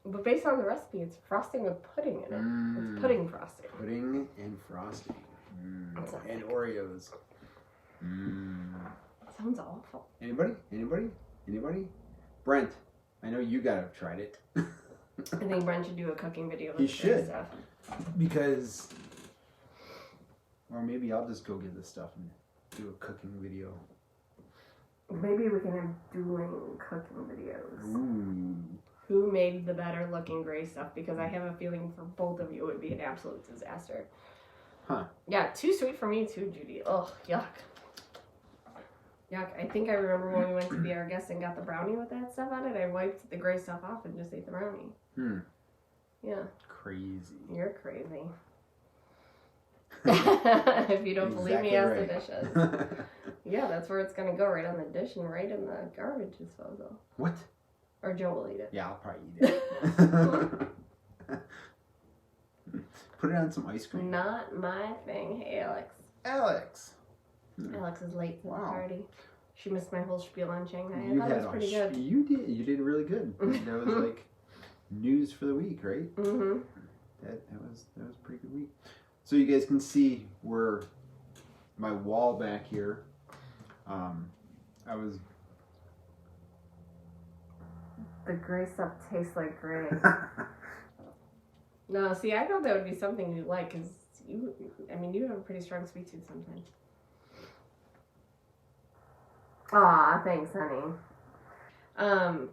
But based on the recipe, it's frosting with pudding in it. It's pudding frosting. Pudding and frosting. And Oreos. Sounds awful. Anybody? Brent, I know you gotta have tried it. I think Brent should do a cooking video. He should. Stuff. Because, or maybe I'll just go get this stuff and do a cooking video. Maybe we can have dueling cooking videos. Ooh. Who made the better looking gray stuff? Because I have a feeling for both of you it would be an absolute disaster. Huh. Yeah, too sweet for me too, Judy. Ugh, yuck. Yuck. I think I remember when we went to be our guest and got the brownie with that stuff on it, I wiped the gray stuff off and just ate the brownie. Yeah. Crazy. You're crazy. If you don't believe me, ask the dishes. Yeah, that's where it's going to go, right on the dish and right in the garbage disposal. What? Or Joe will eat it. Yeah, I'll probably eat it. Put it on some ice cream. Not my thing. Hey, Alex. Alex is late to the party. She missed my whole spiel on Shanghai. You I thought it was pretty good. You did really good. That was like news for the week, right? Mm-hmm. That was a pretty good week. So you guys can see where my wall back here. The gray stuff tastes like gray. No, see, I thought that would be something you like, because you have a pretty strong sweet tooth sometimes. Aw, thanks, honey.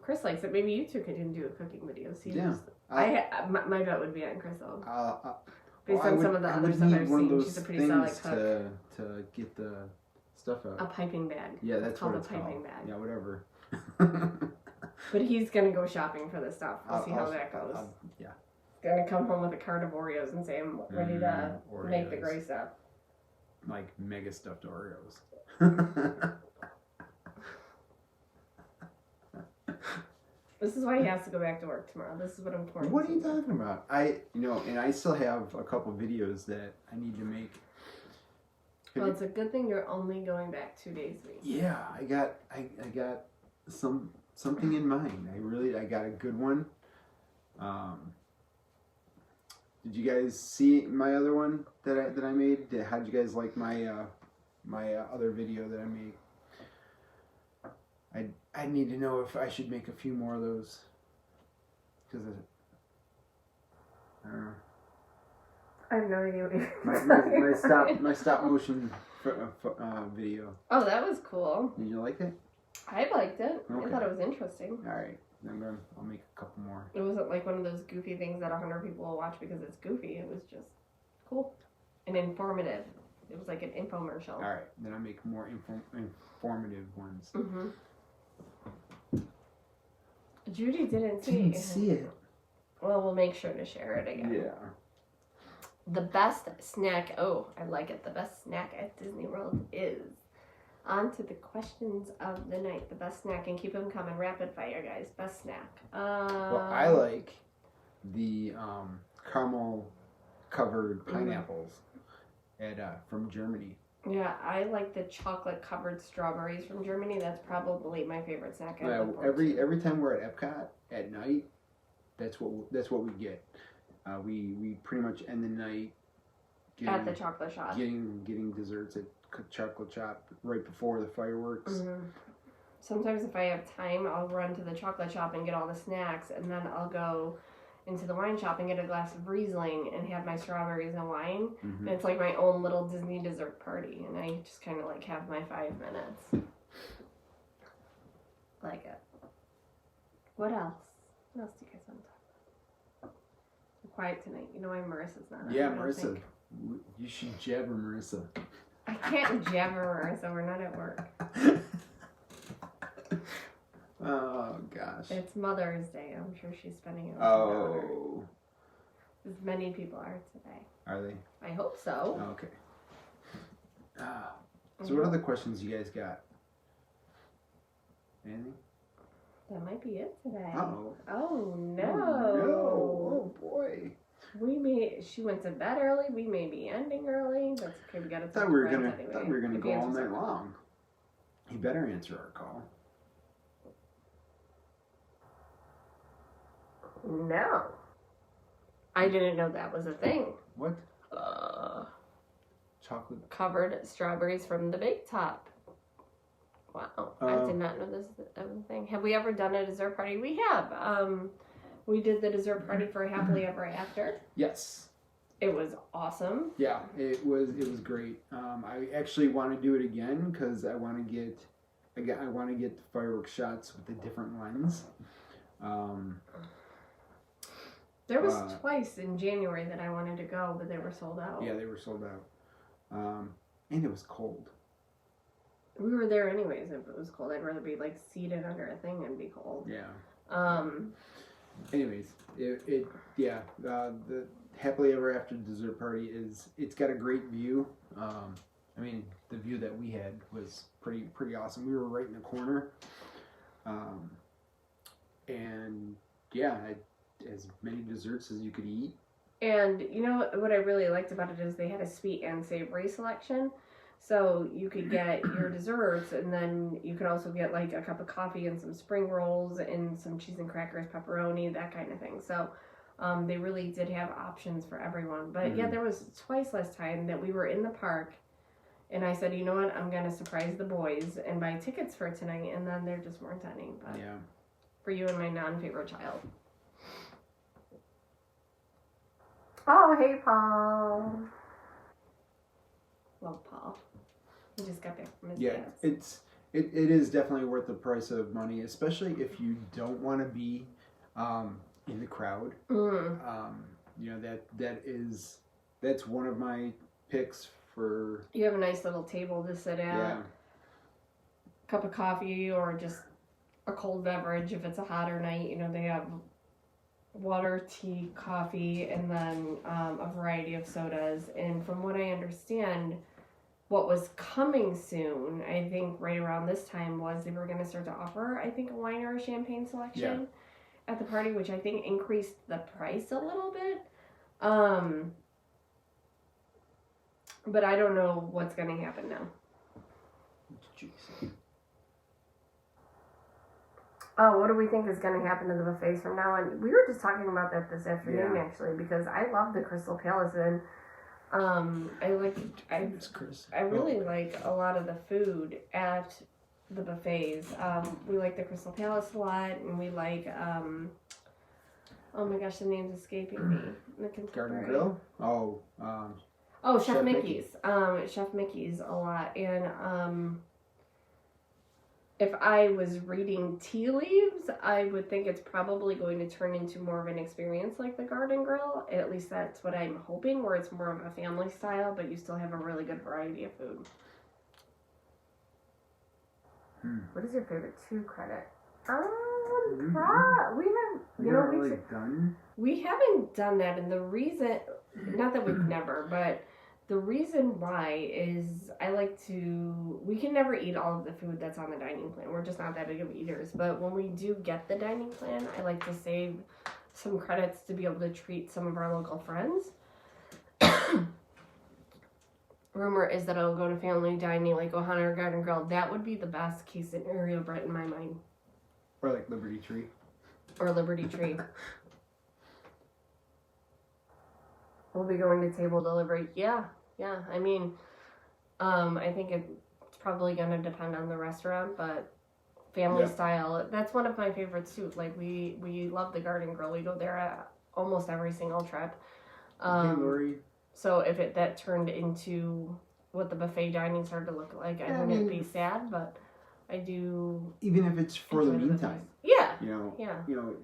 Chris likes it. Maybe you two could do a cooking video. See, yeah. My bet would be on Chris, though. Based on some of the other stuff I've seen, she's a pretty solid cook. To get the stuff out. A piping bag. Yeah, that's called what it's a piping called. Bag. Yeah, whatever. But he's gonna go shopping for this stuff. We'll see how that goes. Yeah. He's gonna come home with a cart of Oreos and say, I'm ready to make the gray stuff. Like mega stuffed Oreos. This is why he has to go back to work tomorrow. This is what I'm pouring. What are you talking about? And I still have a couple videos that I need to make. Well, it's a good thing you're only going back 2 days a week. Yeah, I got something in mind. I got a good one. Did you guys see my other one that I made? How did you guys like my other video that I made? I need to know if I should make a few more of those. Because I don't know. I have no idea what my stop motion video. Oh, that was cool. Did you like it? I liked it. Okay. I thought it was interesting. All right, I'll make a couple more. It wasn't like one of those goofy things that 100 people will watch because it's goofy. It was just cool and informative. It was like an infomercial. All right, then I'll make more informative ones. Mm-hmm. Judy didn't see it. Well, we'll make sure to share it again. Yeah. The best snack. Oh, I like it. The best snack at Disney World is. On to the questions of the night. The best snack, and keep them coming. Rapid fire, guys. Best snack. Well, I like the caramel covered pineapples from Germany. Yeah, I like the chocolate covered strawberries from Germany. That's probably my favorite snack. Every time we're at Epcot at night, that's what we get. We pretty much end the night at the chocolate shop. Getting desserts at Chocolate Shop right before the fireworks. Mm-hmm. Sometimes if I have time, I'll run to the chocolate shop and get all the snacks, and then I'll go into the wine shop and get a glass of Riesling and have my strawberries and wine. Mm-hmm. And it's like my own little Disney dessert party, and I just kind of like have my 5 minutes. Like it. What else? What else do you guys want to talk about? We're quiet tonight. You know why Marissa's not on? Yeah, Marissa. You should jabber Marissa. I can't jabber Marissa. We're not at work. Oh, gosh. It's Mother's Day. I'm sure she's spending it with her daughter. As many people are today. Are they? I hope so. Oh, okay. So what other questions you guys got? Anything? That might be it today. Uh-oh. Oh, no. Oh, no. Oh, boy. She went to bed early. We may be ending early. That's okay. We got to thought we were gonna go all night long. He better answer our call. No. I didn't know that was a thing. What? chocolate covered strawberries from the bake top. Wow, I did not know this was a thing. Have we ever done a dessert party? We have. We did the dessert party for Happily Ever After. Yes. It was awesome. Yeah, it was great. I actually want to do it again because I want to get the fireworks shots with a different lens. There was twice in January that I wanted to go, but they were sold out. Yeah, they were sold out. And it was cold. We were there anyways. If it was cold, I'd rather be like seated under a thing and be cold. Yeah. Anyways, the Happily Ever After dessert party it's got a great view. I mean, the view that we had was pretty awesome. We were right in the corner. And yeah, as many desserts as you could eat. And you know what I really liked about it is they had a sweet and savory selection. So you could get your desserts, and then you could also get like a cup of coffee and some spring rolls and some cheese and crackers, pepperoni, that kind of thing. So they really did have options for everyone. But yeah, there was twice last time that we were in the park, and I said, you know what, I'm going to surprise the boys and buy tickets for tonight, and then there just weren't any. But yeah. For you and my non-favorite child. Oh, hey, Paul. Love Paul. He just got back from his dance. It is definitely worth the price of money, especially if you don't want to be in the crowd. You know, that's one of my picks for. You have a nice little table to sit at. Yeah. Cup of coffee or just a cold beverage if it's a hotter night. You know, they have water, tea, coffee, and then a variety of sodas. And from what I understand, what was coming soon, I think right around this time, was they were going to start to offer, I think, a wine or a champagne selection at the party, which I think increased the price a little bit. But I don't know what's going to happen now. Oh, what do we think is going to happen to the buffets from now on? We were just talking about that this afternoon, actually, because I love the Crystal Palace, and I really like a lot of the food at the buffets. We like the Crystal Palace a lot, and we like, oh my gosh, the name's escaping me. Garden Grill? Chef Mickey's. Chef Mickey's a lot, and if I was reading tea leaves, I would think it's probably going to turn into more of an experience like the Garden Grill. At least that's what I'm hoping, where it's more of a family style, but you still have a really good variety of food. What is your favorite 2 credit? We haven't done that, and the reason, not that we've never, but the reason why is we can never eat all of the food that's on the dining plan. We're just not that big of eaters. But when we do get the dining plan, I like to save some credits to be able to treat some of our local friends. Rumor is that I'll go to family dining like Ohana or Garden Grill. That would be the best case scenario, Brett, in my mind. Or like Liberty Tree. Or Liberty Tree. We'll be going to table delivery. Yeah. I mean, I think it's probably going to depend on the restaurant, but family style, that's one of my favorites too. Like, we love the Garden Grill. We go there at almost every single trip. Hey, Lori. So if that turned into what the buffet dining started to look like, I wouldn't be sad, but I do. Even if it's for the meantime. Yeah. You know,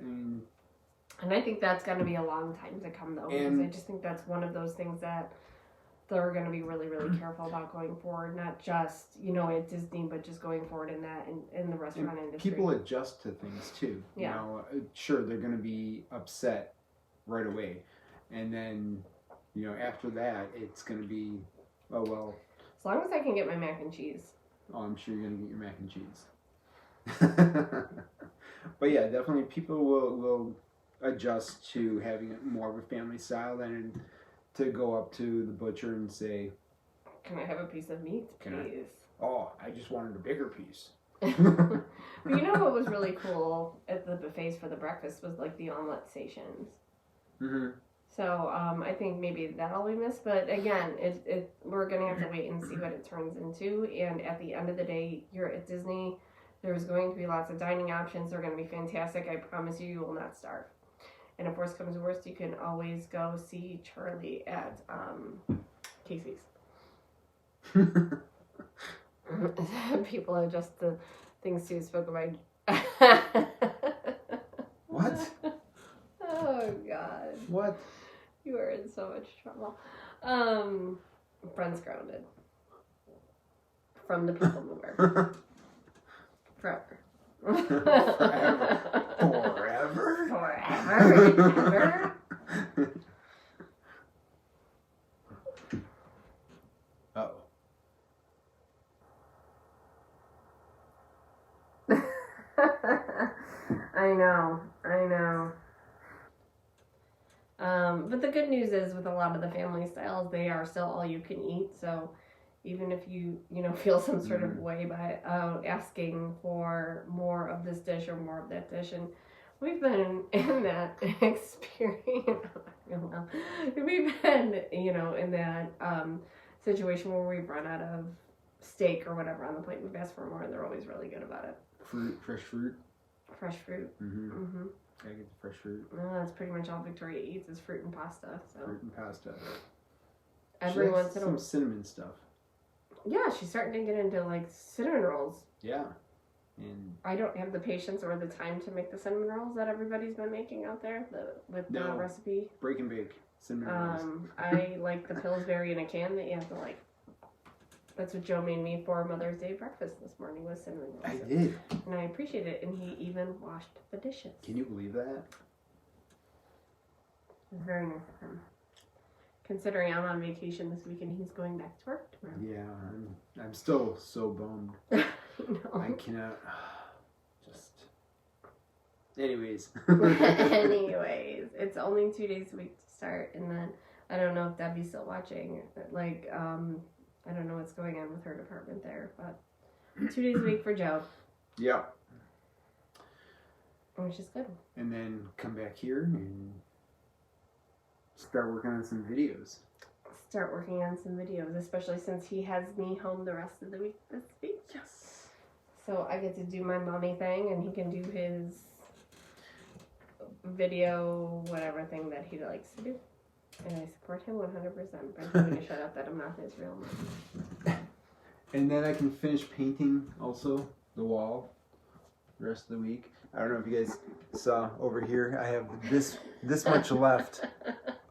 and I think that's going to be a long time to come, though, because I just think that's one of those things that they're going to be really, really careful about going forward, not just, at Disney, but just going forward in the restaurant industry. People adjust to things, too. Yeah. Sure, they're going to be upset right away. And then, after that, it's going to be, oh, well. As long as I can get my mac and cheese. Oh, I'm sure you're going to get your mac and cheese. But yeah, definitely people will adjust to having more of a family style than to go up to the butcher and say, "Can I have a piece of meat, please?" I just wanted a bigger piece. But what was really cool at the buffets for the breakfast was like the omelet stations. So I think maybe that'll be missed. But again, we're gonna have to wait and see what it turns into. And at the end of the day, you're at Disney. There's going to be lots of dining options. They're going to be fantastic. I promise you, you will not starve. And if worst comes to worst, you can always go see Charlie at Casey's. People are just the things Sue spoke about. What? Oh, God. What? You are in so much trouble. Friends grounded. From the People Mover. Forever. Forever? Forever? Uh-oh. I know. But the good news is with a lot of the family styles, they are still all you can eat. So even if you feel some sort of way by asking for more of this dish or more of that dish, and we've been in that experience. We've been, in that situation where we've run out of steak or whatever on the plate. We've asked for more, and they're always really good about it. Fresh fruit. Mm-hmm. Gotta get the fresh fruit. Well, that's pretty much all Victoria eats is fruit and pasta. So Fruit and pasta. every once in a some while. cinnamon stuff. Yeah, she's starting to get into like cinnamon rolls. Yeah. And I don't have the patience or the time to make the cinnamon rolls that everybody's been making out there with the recipe. Break and bake cinnamon rolls. I like the Pillsbury in a can that you have to like. That's what Joe made me for Mother's Day breakfast this morning was cinnamon rolls. I did. And I appreciate it, and he even washed the dishes. Can you believe that? It was very nice of him. Considering I'm on vacation this week and he's going back to work tomorrow. Yeah, I'm still so bummed. No. I cannot. Just. Anyways. Anyways, it's only 2 days a week to start, and then I don't know if Debbie's still watching. Like, I don't know what's going on with her department there, but 2 days a week for Joe. Yeah. Which is good. And then come back here and start working on some videos. Start working on some videos, especially since he has me home the rest of the week this week. Yes. So I get to do my mommy thing, and he can do his video, whatever thing that he likes to do. And I support him 100%. But I'm going to shut up that I'm not his real mom. And then I can finish painting also the wall the rest of the week. I don't know if you guys saw over here. I have this much left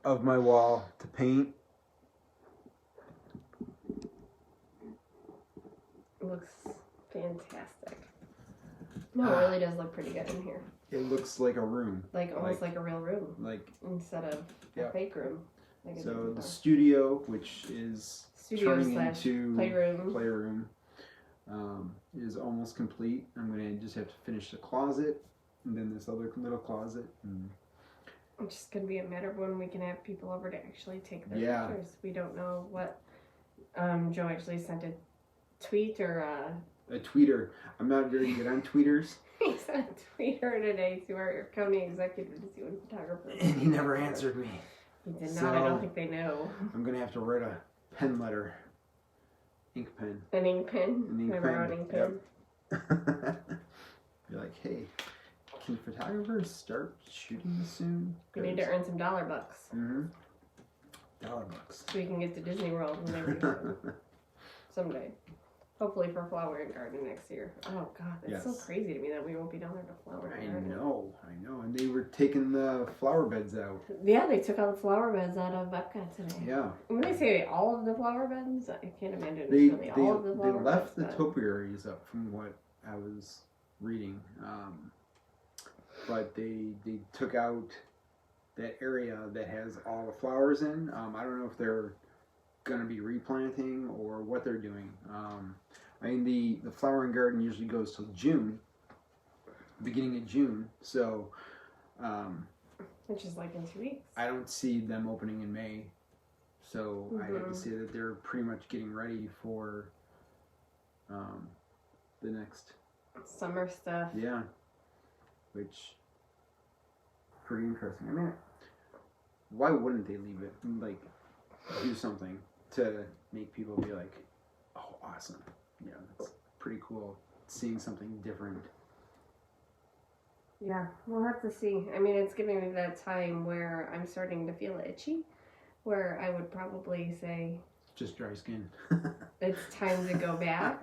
of my wall to paint. It looks fantastic. No, it really does look pretty good in here. It looks like a room. Like almost like a real room. Like instead of a fake room. Like so the studio, which is turning / into playroom, is almost complete. I'm gonna just have to finish the closet, and then this other little closet. It's just gonna be a matter of when we can have people over to actually take their pictures. We don't know what. Joe actually sent a tweet or a tweeter. I'm not very good on tweeters. He sent a tweeter today to our county executive to see when photographers. And he never answered me. He did not. I don't think they know. I'm gonna have to write a pen letter. Ink pen. An ink pen? An ink pen. Ink pen. Yep. You're like, hey, can photographers start shooting soon? We need to earn some $bucks. Mm-hmm. $. So we can get to Disney World whenever someday. Hopefully for Flower and Garden next year. Oh God, that's so crazy to me that we won't be down there to Flower and Garden. I know. And they were taking the flower beds out. Yeah, they took all the flower beds out of Epcot today. Yeah. When they say all of the flower beds, I can't imagine it's really all of the flower beds. They left the topiaries up from what I was reading. But they took out that area that has all the flowers in. I don't know if they're going to be replanting or what they're doing. I mean, the flower and garden usually goes till June, beginning of June. So, which is like in 2 weeks. I don't see them opening in May. So I have to say that they're pretty much getting ready for the next summer stuff. Yeah, which pretty interesting. I mean, why wouldn't they leave it, like, do something to make people be like, oh, awesome. You know, it's pretty cool seeing something different. Yeah, we'll have to see. I mean, it's giving me that time where I'm starting to feel itchy, where I would probably say, just dry skin. it's time to go back.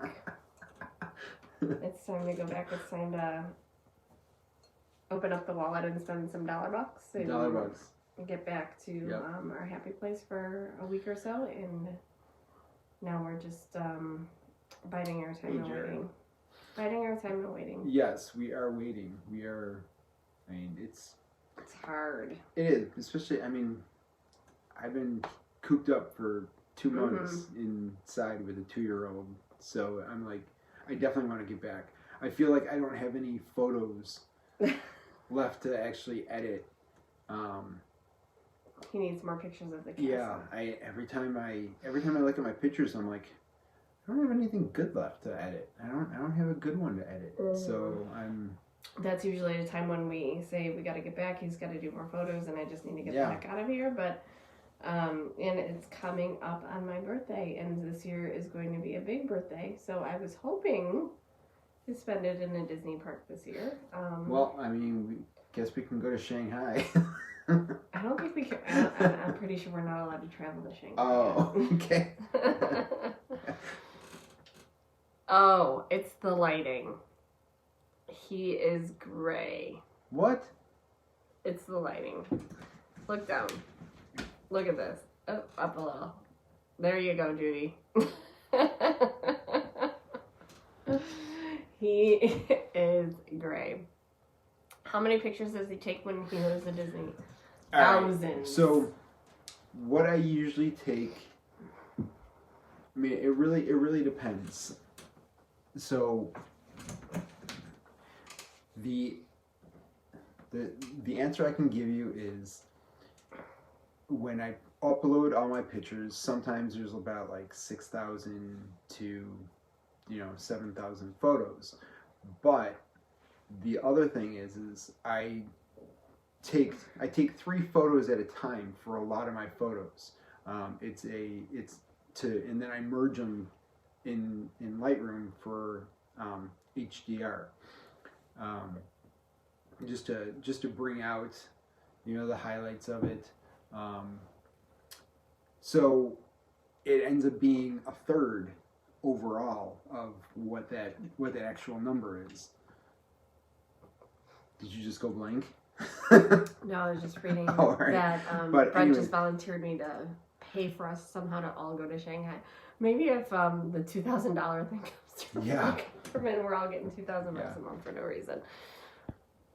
It's time to go back. It's time to open up the wallet and spend some $1 bucks. And get back to our happy place for a week or so. And now we're just biding our time and waiting. Biding our time and waiting. Yes, we are waiting. We are, I mean, it's hard. It is, especially, I mean, I've been cooped up for 2 months inside with a 2-year-old. So I'm like, I definitely want to get back. I feel like I don't have any photos left to actually edit. He needs more pictures of the castle. Yeah, every time I look at my pictures, I'm like, I don't have anything good left to edit. I don't have a good one to edit. So That's usually the time when we say we got to get back. He's got to do more photos, and I just need to get the heck out of here. But and it's coming up on my birthday, and this year is going to be a big birthday. So I was hoping to spend it in a Disney park this year. Well, I mean, guess we can go to Shanghai. I don't think we can. I'm pretty sure we're not allowed to travel to Shanghai. Oh, okay. Oh, it's the lighting. He is gray. What? It's the lighting. Look down. Look at this. Oh, up a little. There you go, Judy. He is gray. How many pictures does he take when he goes to Disney? Thousands. Right. So, what I usually take, I mean, it really depends. So, the answer I can give you is when I upload all my pictures, sometimes there's about like 6,000 to 7,000 photos. But the other thing is I take 3 photos at a time for a lot of my photos. And then I merge them in Lightroom for HDR. Just to bring out the highlights of it. So it ends up being a third overall of what that actual number is. Did you just go blank? No, I was just reading that But Brent anyway. just volunteered me to pay for us somehow to all go to Shanghai. Maybe if the $2,000 thing comes through, we're all getting $2,000 a month for no reason.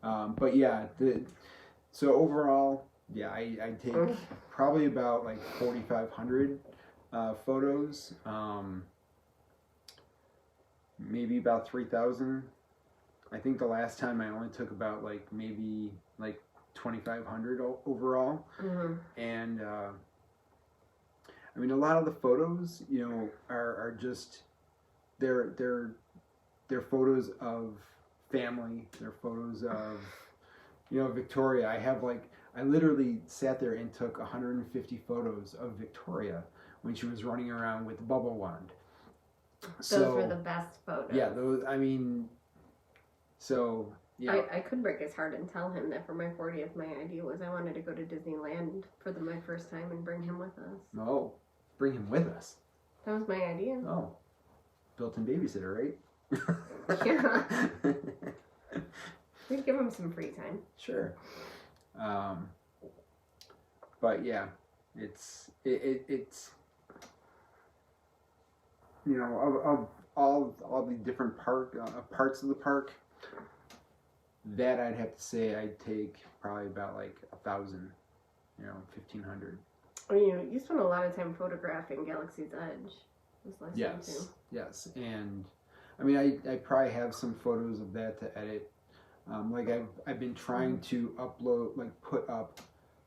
But yeah, so overall, I take probably about like 4,500 photos. Maybe about 3,000. I think the last time I only took about maybe 2,500 overall. Mm-hmm. And I mean, a lot of the photos, are just they're photos of family. They're photos of Victoria. I literally sat there and took 150 photos of Victoria when she was running around with the bubble wand. Those were the best photos. Yeah, those. I mean, so yeah. I could break his heart and tell him that for my 40th, my idea was I wanted to go to Disneyland for my first time and bring him with us. Oh, bring him with us. That was my idea. Oh, built-in babysitter, right? Yeah. We'd give him some free time. Sure. But yeah, it's of all the different parts of the park, that I'd have to say I'd take probably about 1,000, 1,500. I mean, you spent a lot of time photographing Galaxy's Edge this last time too. Yes, and I mean, I probably have some photos of that to edit. I've been trying to upload, put up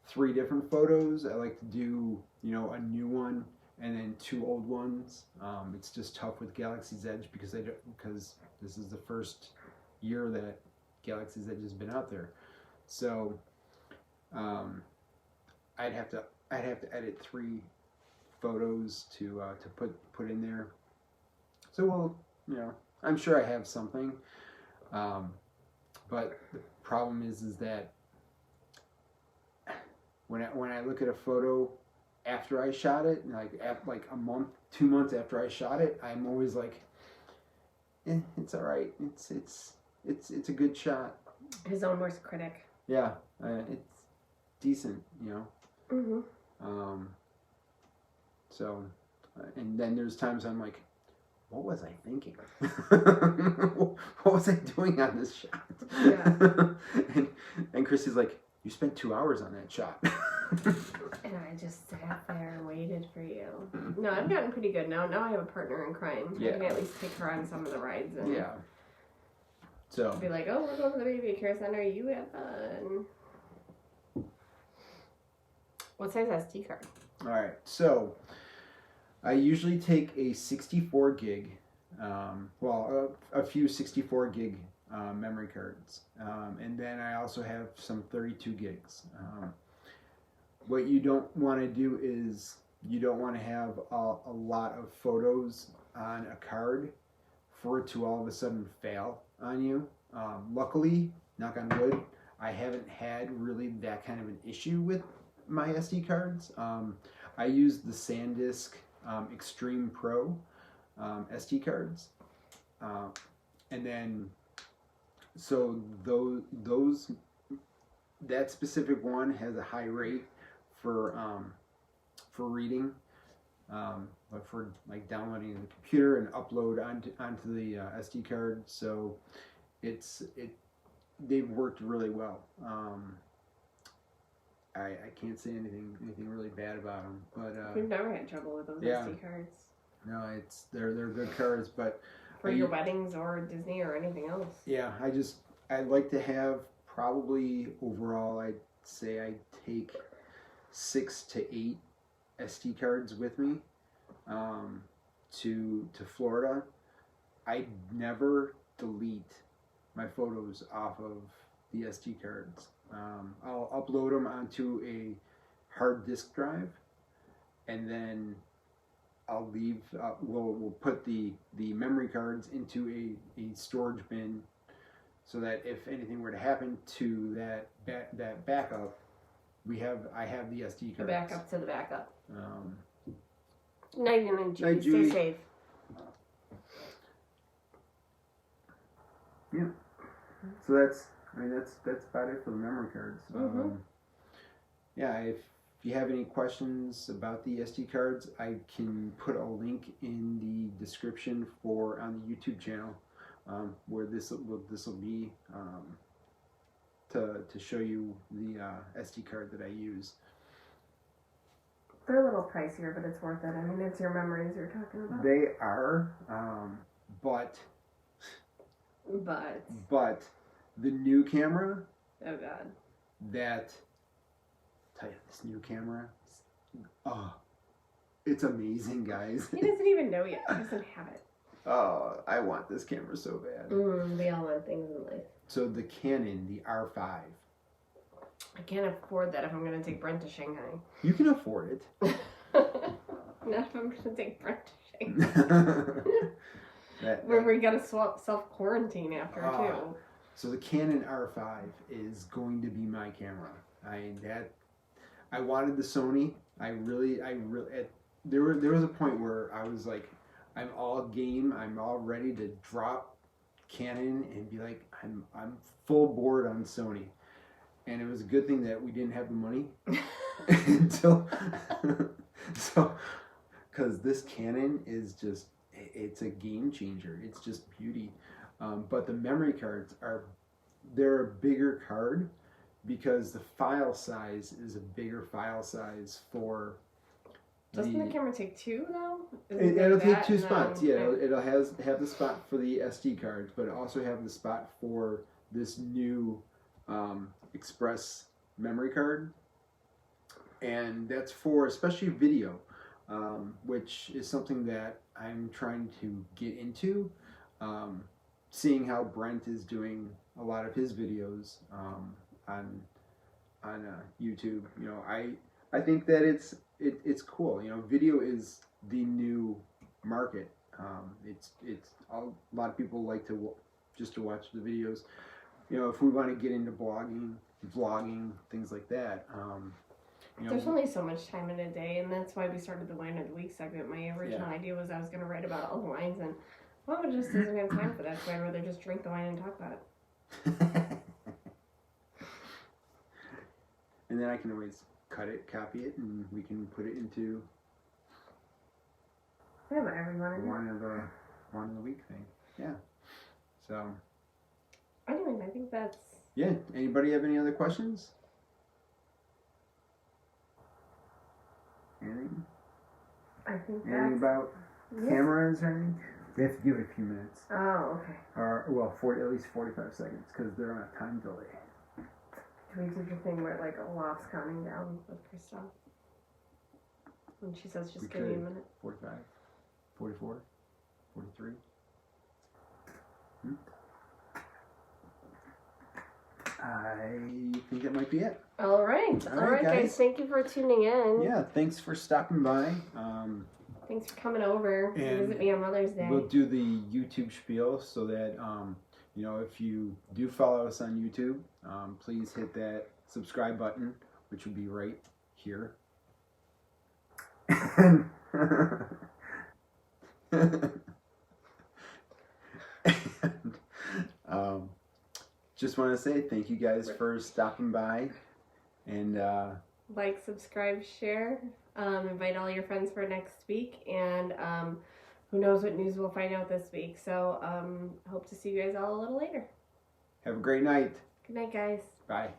3 different photos. I like to do, a new one and then 2 old ones. It's just tough with Galaxy's Edge because this is the first year that Galaxy's Edge has been out there. So, I'd have to edit 3 photos to put in there. So we'll, I'm sure I have something, but the problem is that when I look at a photo after I shot it, like a month, 2 months after I shot it, I'm always like, it's all right. It's a good shot. His own worst critic. Yeah, it's decent, Mm-hmm. So, and then there's times I'm like, what was I thinking? What was I doing on this shot? Yeah. and Chrissy's like, you spent 2 hours on that shot. And I just sat there and waited for you. No, I've gotten pretty good now. Now I have a partner in crime. Yeah. I can at least take her on some of the rides and Yeah. So be like, oh, we're going to the baby care center. You have fun. What size SD card? all right, so I usually take a 64 gig, a few 64 gig memory cards, and then I also have some 32 gigs. What you don't want to do is you don't want to have a lot of photos on a card for it to all of a sudden fail on you. Luckily, knock on wood, I haven't had really that kind of an issue with my SD cards. I use the SanDisk Extreme Pro SD cards, and then so those that specific one has a high rate for reading, but for like downloading to the computer and upload onto the SD card. So they've worked really well. I can't say anything really bad about them, but We've never had trouble with those SD cards. No, they're good cards, but for your weddings or Disney or anything else. Yeah, I'd like to have probably overall I'd say I take 6 to 8 SD cards with me to Florida. I never delete my photos off of the SD cards. I'll upload them onto a hard disk drive, and then I'll leave. We'll put the memory cards into a storage bin, so that if anything were to happen to that backup, I have the SD cards. The backup to the backup. Night, Judy. Stay safe. Yeah. So that's about it for the memory cards. Mm-hmm. Yeah, if you have any questions about the SD cards, I can put a link in the description on the YouTube channel where this will be to show you the SD card that I use. They're a little pricier, but it's worth it. I mean, it's your memories you're talking about. They are, but the new camera. Oh God. Tell you, this new camera, it's amazing, guys. He doesn't even know yet. He doesn't have it. Oh, I want this camera so bad. We all want things in life. So the Canon, the R5. I can't afford that if I'm going to take Brent to Shanghai. You can afford it. Not if I'm going to take Brent to Shanghai. Where we got to self-quarantine after, too. So the Canon R5 is going to be my camera. I wanted the Sony. There was a point where I was like, I'm all game. I'm all ready to drop Canon and be like, I'm full board on Sony. And it was a good thing that we didn't have the money because this Canon is just, it's a game changer. It's just beauty. But the memory cards they're a bigger card because the file size is a bigger file size for. Doesn't the camera take 2 though? It'll take 2 spots. Yeah, it'll have the spot for the SD cards, but also have the spot for this new Express memory card, and that's for especially video, which is something that I'm trying to get into. Seeing how Brent is doing a lot of his videos on YouTube, I I think that it's cool. You know, video is the new market. It's a lot of people like to just to watch the videos. You know, if we want to get into blogging, vlogging, things like that. You know, there's only so much time in a day, and that's why we started the Wine of the Week segment. My original idea was I was going to write about all the wines, and Mama just doesn't have time for that, so I'd rather just drink the wine and talk about it. And then I can always cut it, copy it, and we can put it into one of the week thing. Yeah. So. Anyway, I think that's. Yeah. Anybody have any other questions? Anything? I think anything about cameras or anything? We have to give it a few minutes. Oh, okay. Or well, at least 45 seconds because they're on a time delay. Do we do the thing where like a lofts counting down with Christoph? When she says just give me a minute. 45, 44, 43. I think that might be it. All right, guys. Thank you for tuning in. Yeah, thanks for stopping by. Thanks for coming over to visit me on Mother's Day. We'll do the YouTube spiel so that you know, if you do follow us on YouTube, please hit that subscribe button, which will be right here. Just want to say thank you guys for stopping by, and like, subscribe, share, invite all your friends for next week, and who knows what news we'll find out this week. So hope to see you guys all a little later. Have a great night. Good night, guys. Bye.